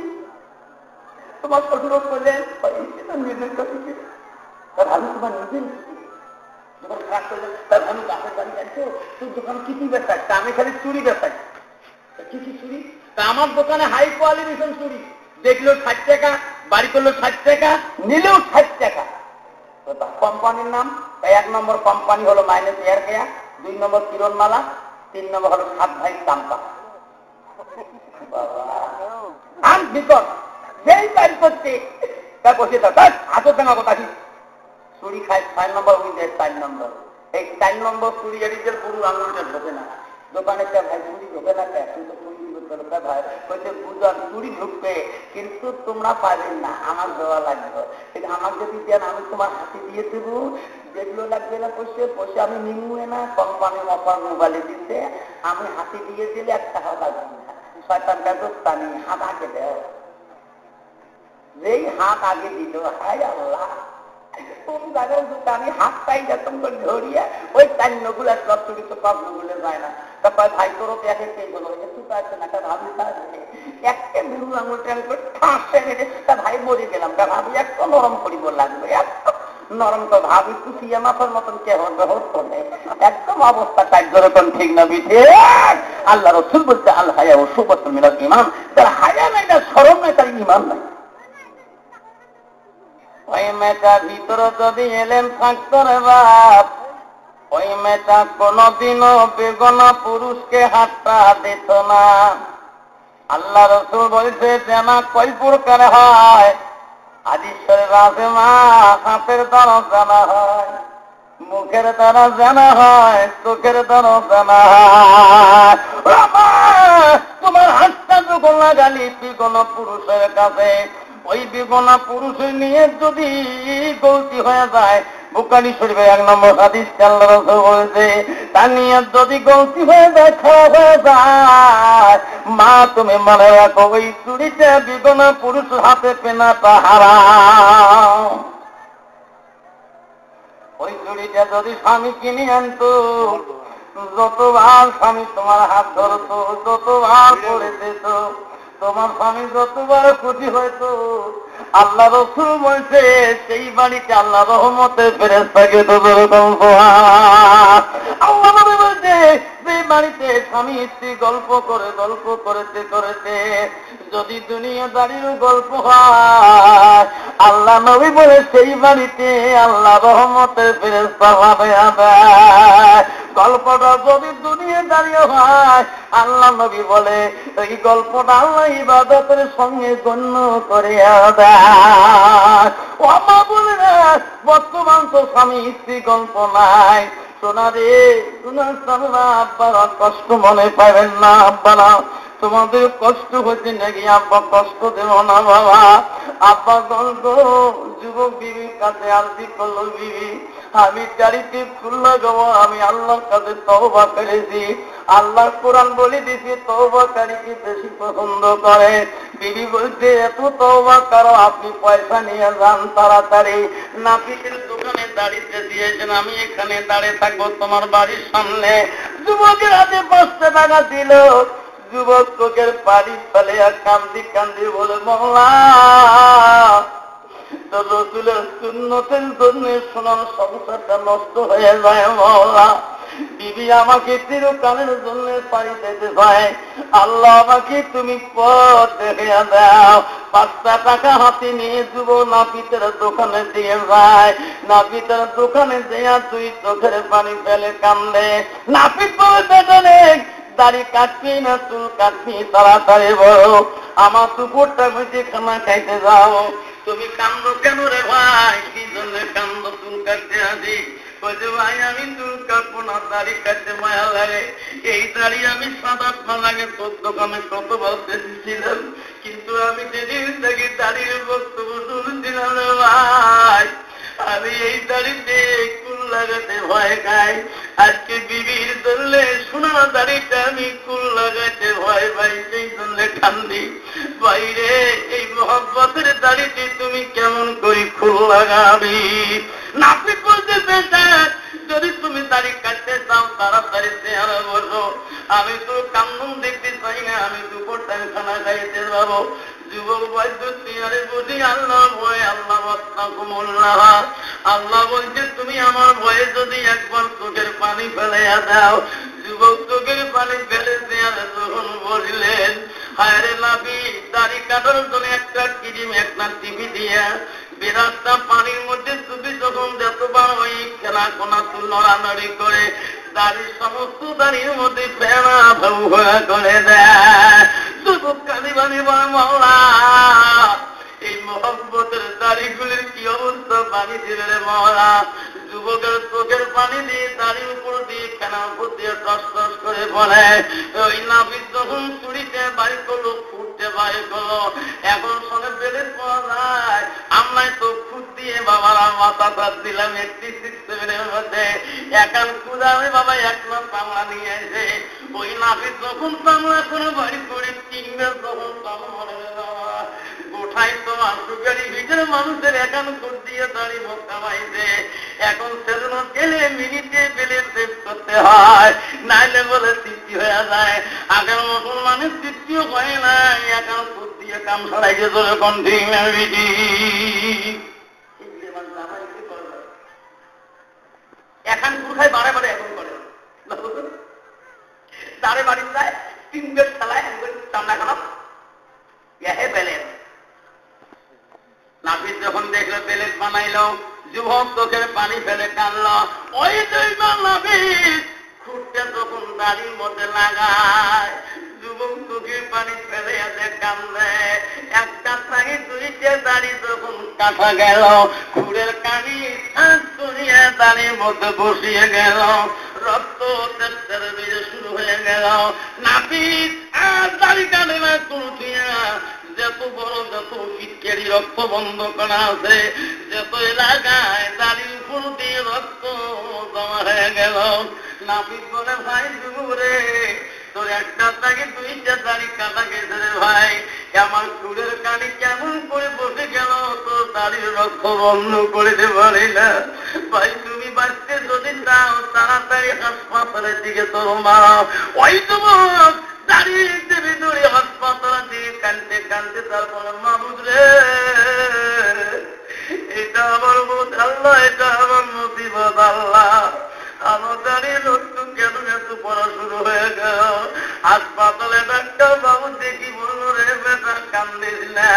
তোমার শ্বশুর করলেন নিজের কাছে ভাবি তোমার নিজের দোকান খারাপ করলেন, তার আমি গাছের বাড়ি যাচ্ছ, তোর দোকান কি কি বেচাই? আমি খালি চুরি বেচাই। কি কি চুরি? আমার দোকানে হাই কোয়ালিটিশন চুরি, দেখলেও 60 টাকা, বাড়ি করলেও 60 টাকা, নিলেও 60 টাকা। কোম্পানির নাম 1 নম্বর কোম্পানি হলো মাইনাস এয়ার কেয়ার, 2 নম্বর কিরণমালা, 3 নম্বর হলো 7 ভাই চাম্পা। আর বিকট যেই কাজ করছে তা বসে থাক, হাতের টাকা কথা চুরি খায় 6 নম্বর, উনি দেয় 4 নম্বর। এই 4 নম্বর চুরি এডিটের পুরো আঙুলটা ঢোকে না। দোকানে ভাই চুরি ঢোকে না কে? কিন্তু চুরি ভাই বলছে বুঝান চুরি ঢুকবে, কিন্তু তোমরা পাবেন না, আমার দেওয়া লাগবে। কিন্তু আমার যদি দেন আমি তোমার হাতে দিয়ে দেবো, যেগুলো লাগবে না পয়সে পয়সা আমি নিমুয়ে না, কোম্পানির অফার মোবাইলে দিতে আমি হাতে দিয়ে দিলে 1 টাকা লাগবে না। 6টার ব্যবস্থা নেই, হাত আগে দেও। যেই হাত আগে দিল, হায় আল্লাহ, কোন জায়গায় দোকানে হাত পাই যতন করে ধরিয়া ওই 4 নগুলা সব চুরি তো 5 নগুলো যায় না। তারপরে ভাই তোর এক একটা হলো একটু পাচ্ছে না, একটা ভাবি একটা বিরু আঙুলটা ঠাঁসে মেরেছে, ভাই মরে গেলাম, ভাবি একটু নরম করিব লাগবে, একটু নরম তো ভাবি কুচিয়া মাথার মতন কে হবে, একদম অবস্থা তাই যেরকম ঠিক না বিধে। আল্লাহ রসুল বলছে আল হায়া ও সুবতুল মিনাল ঈমান, তার হায়া নাই, তার শরম নাই, তার ঈমান নাই। ওই মেয়েটার ভিতরে যদি এলেন থাকতো রে বাপ, ওই মেয়েটা কোনদিনও বেগনা পুরুষকে হাতটা দিত না। আল্লাহ রসুল বলছে জানা কয় প্রকার হয়, হাদিসের রাজে মা হাতের দ্বারা জানা হয়, মুখের দ্বারা জানা হয়, চোখের দ্বারা জানা হয়। তোমার হাতটা যখন লাগালি বেগনা পুরুষের কাছে, ওই বেগনা পুরুষ নিয়ে যদি গলতি হয়ে যায়, বুখারী শরীফে 1 নম্বর হাদিস আল্লাহ রাসূল বলেছে, তার নিয়ে যদি গলতি হয়ে যায়, খারাপ হয়ে যায়, মা তুমি মনে রাখো ওই চুরিটা বেগনা পুরুষ হাতে পেনাটা হারাম। ওই চুরিটা যদি স্বামী কিনে আনতো, যতবার স্বামী তোমার হাত ধরতো, যতবার পড়ে যেত, তোমার স্বামী যতবার খুশি হয়তো, আল্লাহ রসুল বলছে সেই বাড়িতে আল্লাহ রহমতের ফেরেশতাকে তো যেরকম আল্লাহ বলছে সেই বাড়িতে স্বামী স্ত্রী গল্প করতে করতে যদি দুনিয়াদারির গল্প হয়, আল্লাহ নবী বলে সেই বাড়িতে আল্লাহ রহমতের ফেরেশতা হবে। গল্পটা যদি দুনিয়া দাঁড়িয়ে হয়, আল্লাহ নবী বলে এই গল্পটা আল্লাহ ইবাদতের সঙ্গে গণ্য করে দেয়। ও মা বলে না, বর্তমান তো স্বামী স্ত্রী গল্প নাই। সোনা রে, সোনার সামনা আব্বারা কষ্ট মনে পাবেন না, আব্বারা তোমাদের কষ্ট হচ্ছে নাকি, আব্বা কষ্ট দেব না বাবা। আব্বা গল্প যুবক বিবির কাছে আরজি করলো, বিবি আমি গাড়িতে ফুল লাগাবো, আমি আল্লাহর কাছে তওবা করেছি, আল্লাহর কোরআন বলে দিছি তওবাকারীকে বেশি পছন্দ করে। বিবি বলছে এত তওবা করো, আপনি পয়সা নিয়ে যান তাড়াতাড়ি, নাপিতের দোকানে দাঁড়িয়ে দিয়েছেন, আমি এখানে দাঁড়িয়ে থাকবো তোমার বাড়ির সামনে। যুবকের হাতে 5টা টাকা দিল, যুবক চোখের পানি ফেলে আর কান্দি কান্দি বলে মওলা তো রসুলের সুন্নতের জন্য সোনার সংসারটা নষ্ট হয়ে যায় মওলা। বিবি আমাকে চিরকালের জন্য পানি দিতে চায়, আল্লাহ আমাকে তুমি পথ দেখিয়ে দাও। 5টা টাকা হাতে নিয়ে যুব নাপিতের দোকানে দিয়ে যায়, নাপিতের দোকানে দেয়া 2 চোখের পানি ফেলে কান্দে। নাপিত বলে বেদনে দাড়ি কাটবি না চুল কাটবি, তাড়াতাড়ি বলো আমার দুপুরটা বুঝে খানা খাইতে যাও। তুমি কান্দো কেন রে ভাই, কি জন্য কান্দো? চুল কাটতে আসি। বলছে ভাই আমি চুল কাটবো না, দাড়ি কাটতে মায়া লাগে। এই দাড়ি আমি 7-8 মাস আগে তোর দোকানে কতবার ছিলাম, কিন্তু আমি যেদিন থেকে দাড়ির বক্তব্য শুনছিলাম রে ভাই, আমি এই দাড়িতে কুল লাগাতে ভয় খাই। আজকে বিবির ধরলে সোনা দাড়িটা আমি কুল লাগাতে ভয় পাই, সেই জন্য কান্দি। বাইরে এই মহব্বতের দাড়িতে তুমি কেমন করে কুল লাগাবি? নাপিত বলতে বেটা যদি তুমি দাড়ি কাটতে চাও তাড়াতাড়ি চেহারা বলো, আমি তো কান্দন দেখতে চাই না, আমি দুপুর টাইম খানা খাইতে যাবো। যুবক বৈদ্য চেয়ারে বসি আল্লাহ ভয়, আল্লাহ বস্তাকুমুল্লাহ, আল্লাহ বলছে তুমি আমার ভয়ে যদি একবার চোখের পানি ফেলে দাও। যুবক চোখের পানি ফেলে চেয়ারে যখন বসলেন, হায় রে নাবি দাড়ি কাটার জন্য একটা ক্রিম একটা টিভি দিয়া বিরাটটা পানির মধ্যে তুমি যখন যতবার ওই খেলা কোনা তুল নড়ানড়ি করে দাড়ির সমস্ত দাড়ির মধ্যে ফেরা ভাউ করে দেয়। যুবক কাঁদি বানি বলে মওলা এই মহব্বতের দাড়িগুলির কি অবস্থা, পানি দিবে রে মওলা। যুবকের চোখের পানি দিয়ে দাড়ির উপর দিয়ে ফেনা উপর দিয়ে টস টস করে বলে, ওই নাপিত যখন চুরিতে বাড়ি করলো, ফুটতে বাড়ি করলো, এখন সঙ্গে বেড়ে পাওয়া যায়, আমরাই তো খুদ দিয়ে বাবার মাথা তার দিলাম 86-7 মধ্যে একাল খুদাবে বাবা 1 লাখ বাংলা নিয়ে এসে ওই নাপিত যখন বাংলা করে বাড়ি করে কিনবে, তখন তখন মনে বাবা গোটা ভাই তোমার সুগারি ভিতরে মানুষের একান্ত দিয়ে দাঁড়িয়ে কামাইছে, এখন সেজন্য গেলে মিনিটে বেলে সেভ করতে হয়, নাইলে বলে তৃপ্তি হয়ে যায়। আগের মুসলমানের তৃপ্তিও হয় না, এখন দিয়ে কাম ছড়াইছে তোর কন্টিনিউটি। এখন কোথায় বারে বারে এখন করে তারে বাড়ি যায় 3 বেড খেলায় চামড়া খারাপ বেলেট। নাফিস যখন দেখলো বেলেট বানাইল, যুবক চোখের পানি ফেলে কানল। ওই দুইবার নাফিস খুঁটতে তখন দাড়ির মধ্যে লাগায়, যুবক চোখের পানি ফেলে আছে কান্দে। একটা থাকে 2টে দাড়ি যখন কাটা গেল, খুঁড়ের কানি করিয়া দাড়ির মধ্যে বসিয়ে গেল, রক্ত শুরু হয়ে গেল। নাফিস আর দাড়ি কাটে না কুটিয়া, যত বড় যত পিটকেরি রক্ত বন্ধ করা আছে, যত এলাকায় দাড়ির উপর দিয়ে রক্ত জমা হয়ে গেল। নাফিস বলে ভাই যুবরে তোর একটা থাকে 2টে দাড়ি কাটা গেছে রে ভাই, আমার চুলের কানি কেমন করে বসে গেল, তোর দাড়ির রক্ত বন্ধ করে দে পারি না ভাই। তুমি বাঁচতে যদি চাও তাড়াতাড়ি হাসপাতালের দিকে তোর মারাও। ওই যুবক দাঁড়িয়ে ভিতরে হাসপাতালের দিকে কানতে কানতে তারপরে মাহবুব রে এটা আমার বোধ আল্লাহ, এটা আমার মুসিবত আল্লাহ, আমার দাঁড়িয়ে রক্ত কেন এত পড়া শুরু হয়ে গেল। হাসপাতালে ডাক্তার বাবু দেখি বলল রে বেটা কান্দিস না,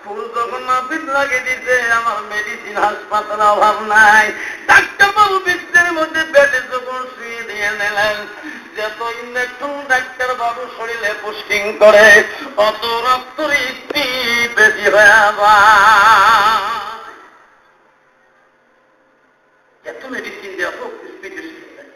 ফুল যখন নাপিত লাগে দিতে আমার মেডিসিন হাসপাতালে অভাব নাই। ডাক্তার বাবু বিছানার মধ্যে বেডে যখন শুয়ে দিয়ে নিলেন, যত ইঞ্জেকশন ডাক্তার বাবু শরীরে পুষ্টিং করে অত রক্তের স্পিড বেশি হয়ে যায়। এত মেডিসিন দেওয়া খুব স্পিড বেশি হয়ে যায়।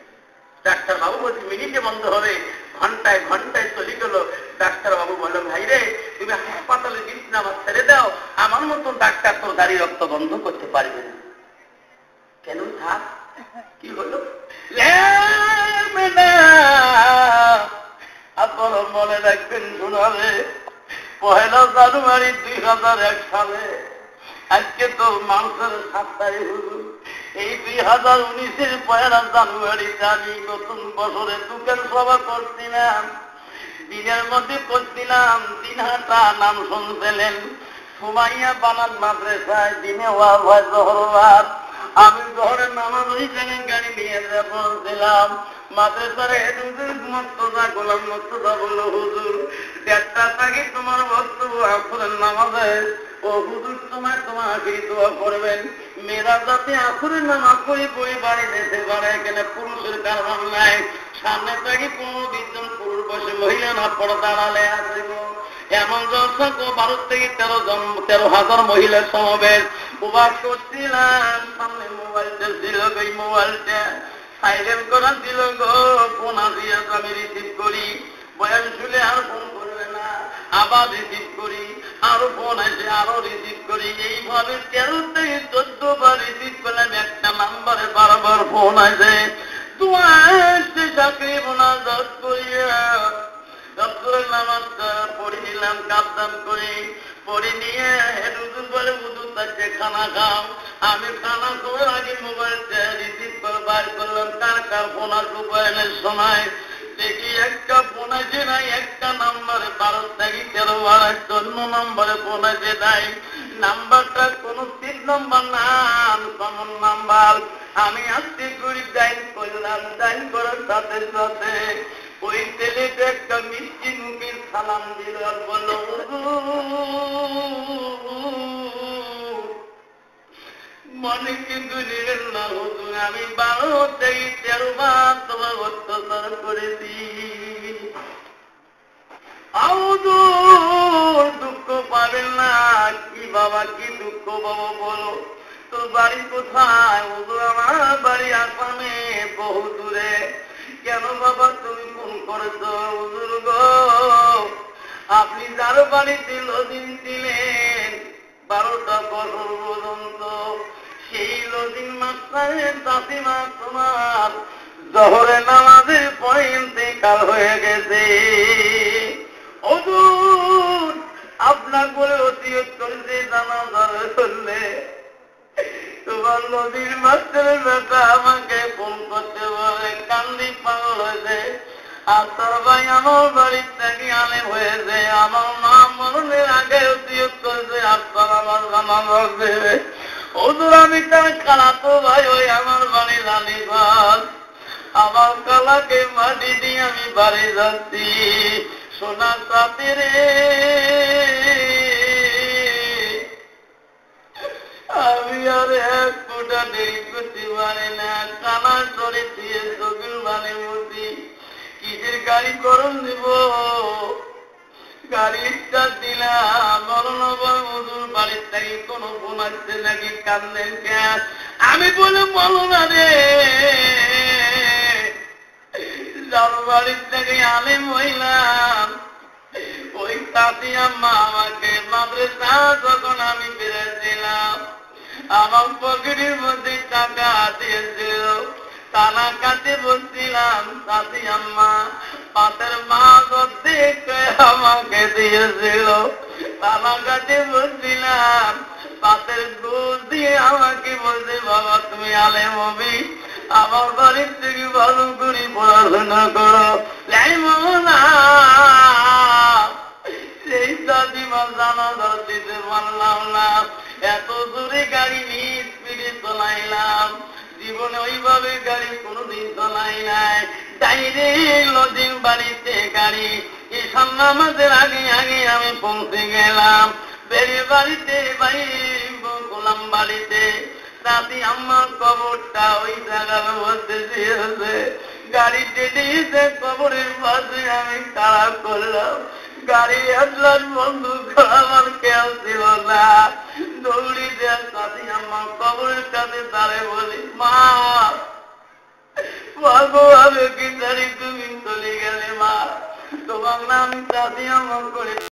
ডাক্তার বাবু বলছে মিনিটে বন্ধ হবে, ঘন্টায় ঘন্টায় চলে গেল। ডাক্তার বাবু বলল ভাই রে তুমি হাসপাতালে বিছানা আমার ছেড়ে দাও, আমার মতন ডাক্তার তোর দাড়ি রক্ত বন্ধ করতে পারবে না। কেন থাক, কি হলো? আপনারা মনে রাখবেন শোনাবে, 1 জানুয়ারি 2001 সালে, আজকে তো মানুষের 7 তারিখ হুজুর, এই 2019-এর 1 জানুয়ারিতে আমি নতুন বছরে দোকান সভা করছিলাম, দিনের মধ্যে করছিলাম। দিনহাটা নাম শুনছিলেন, সুমাইয়া বানাত মাদ্রাসায় দিনে ওয়াজ হয় জহরবার। আমি জহরের নামাজ ওইখানে গাড়ি নিয়ে পৌঁছছিলাম। মাদ্রাসার হেড হুজুর মুর্তজা গোলাম মুর্তজা বলল হুজুর 1:30 থেকে তোমার বক্তব্য আসরের নামাজে, ও হুজুর তোমার আখিরি দোয়া করবেন, মেয়েরা যাতে আসরের নামাজ পড়ে পড়ে বাড়ি যেতে পারে, এখানে পুরুষের কারণ নাই। সামনে থেকে 15-20 জন পুরুষ বসে, মহিলা না পর্দা আড়ালে আসব। এমন জলসা 12 থেকে 13,000 মহিলার সমাবেশ। প্রবাস করছিলাম, সামনে মোবাইলটা ছিল, ওই মোবাইলটা সাইলেন্ট করা ছিল গো। ফোন আসিয়া আমি রিসিভ করি, বয়ান শুনে আর ফোন করবে না, আবার রিসিভ করি, আরো ফোন আসে আরো রিসিভ করি। এইভাবে 13 থেকে 14 বার রিসিভ করলাম, একটা নাম্বারে বারবার ফোন আসে। চাকরি মোনাজাত করিয়া রসুলের নামাজটা পড়ে নিলাম, কাপদান করে পড়ে নিয়ে হুজুর বলে হুজুর তাকে খানা খাও। আমি খানা খাওয়ার আগে মোবাইলটা রিসিভ করে বার করলাম, কার কার ফোন আসবো বয়ানের সময়। দেখি একটা ফোন আছে নাই, একটা নাম্বারে 12 থেকে 13 বার, একটা অন্য নাম্বারে ফোন আছে নাই। নাম্বারটা কোন স্থির নাম্বার না, কমন নাম্বার। আমি আস্তে করে ডাইল করলাম, ডাইল করার সাথে সাথে ওই ছেলেটা একটা মিষ্টি মুখের সালাম দিল, বলল মনে কিন্তু নিলেন না হুজুর, আমি 12 থেকে 13 বার তোমার অত্যাচার করেছি। দুঃখ পাবেন না। কি বাবা, কি দুঃখ বাবা বলো, তোর বাড়ি কোথায়? হুজুর আমার বাড়ি আসামে, বহু দূরে। কেন বাবা তুমি ফোন করেছো? হুজুর গো, আপনি যার বাড়িতে লজিং দিলেন 12টা বছর পর্যন্ত, সেই লজিং মাস্টারের চাষিমা তোমার জহরে নামাজের পরে ইন্তেকাল হয়ে গেছে। হুজুর আপনার বলে অতি ওসিয়ত করেছে জানাজার করলে তোমার নদীর মাস্টারের বেটা আমাকে ফোন করতে বলে কান্দি পাগল হয়েছে আপনার ভাই আমার বাড়ির থেকে আলেম হয়েছে আমার মা মরণের আগে ওসিয়ত করেছে আপনার আমার জানাজার দেবে ওদের আমি তার খালাতো ভাই ওই আমার বাড়ি লালিবাস আমার কালাকে মাটি দিয়ে আমি বাড়ি যাচ্ছি সোনা সাথে রে আমি আর এক ফোঁটা দেরি করতে পারি না কানা ধরে দিয়ে চোখের মানে মতি কিসের গাড়ি গরম দিব গাড়িটা দিলাম মরণবার মজুর বাড়ির থেকে কোনো ফোন আসছে নাকি কান্দেন কেন আমি বলে বলো না রে যার বাড়ির থেকে আলেম হইলাম ওই তাঁতি আম্মা আমাকে মাদ্রাসা যখন আমি বেড়েছিলাম আমার পকেটের মধ্যে টাকা দিয়েছিল টানা কাটে বলছিলাম তাঁতি আম্মা পাতের মাছ দেখে আমাকে দিয়েছিল টানা কাটে বলছিলাম পাতের দুধ দিয়ে আমাকে বলছে বাবা তুমি আলেম হবি আমার বাড়ির থেকে ভালো করে পড়াশোনা করো না সেই দাদিমা জানাজার দিতে পারলাম না এত দূরে গাড়ি নিয়ে স্পিডে চলাইলাম জীবনে ওইভাবে গাড়ি কোনোদিন চলাই নাই ডাইরে লজিং বাড়িতে গাড়ি ঈশান নামাজের আগে আগে আমি পৌঁছে গেলাম বেড়ে বাড়িতে গোলাম বাড়িতে দাদি আমার কবরটা ওই জায়গার মধ্যে দিয়েছে গাড়ি টেনে কবরের পাশে আমি খাড়া করলাম গাড়ি আসলাম বন্ধু আমার কেউ ছিল না দৌড়ি দেন দাদি আমার কবরের কাছে দাঁড়ে বলি মা বাবু আমি কি জানি তুমি চলে গেলে মা তোমার নাম দাদি আমার করে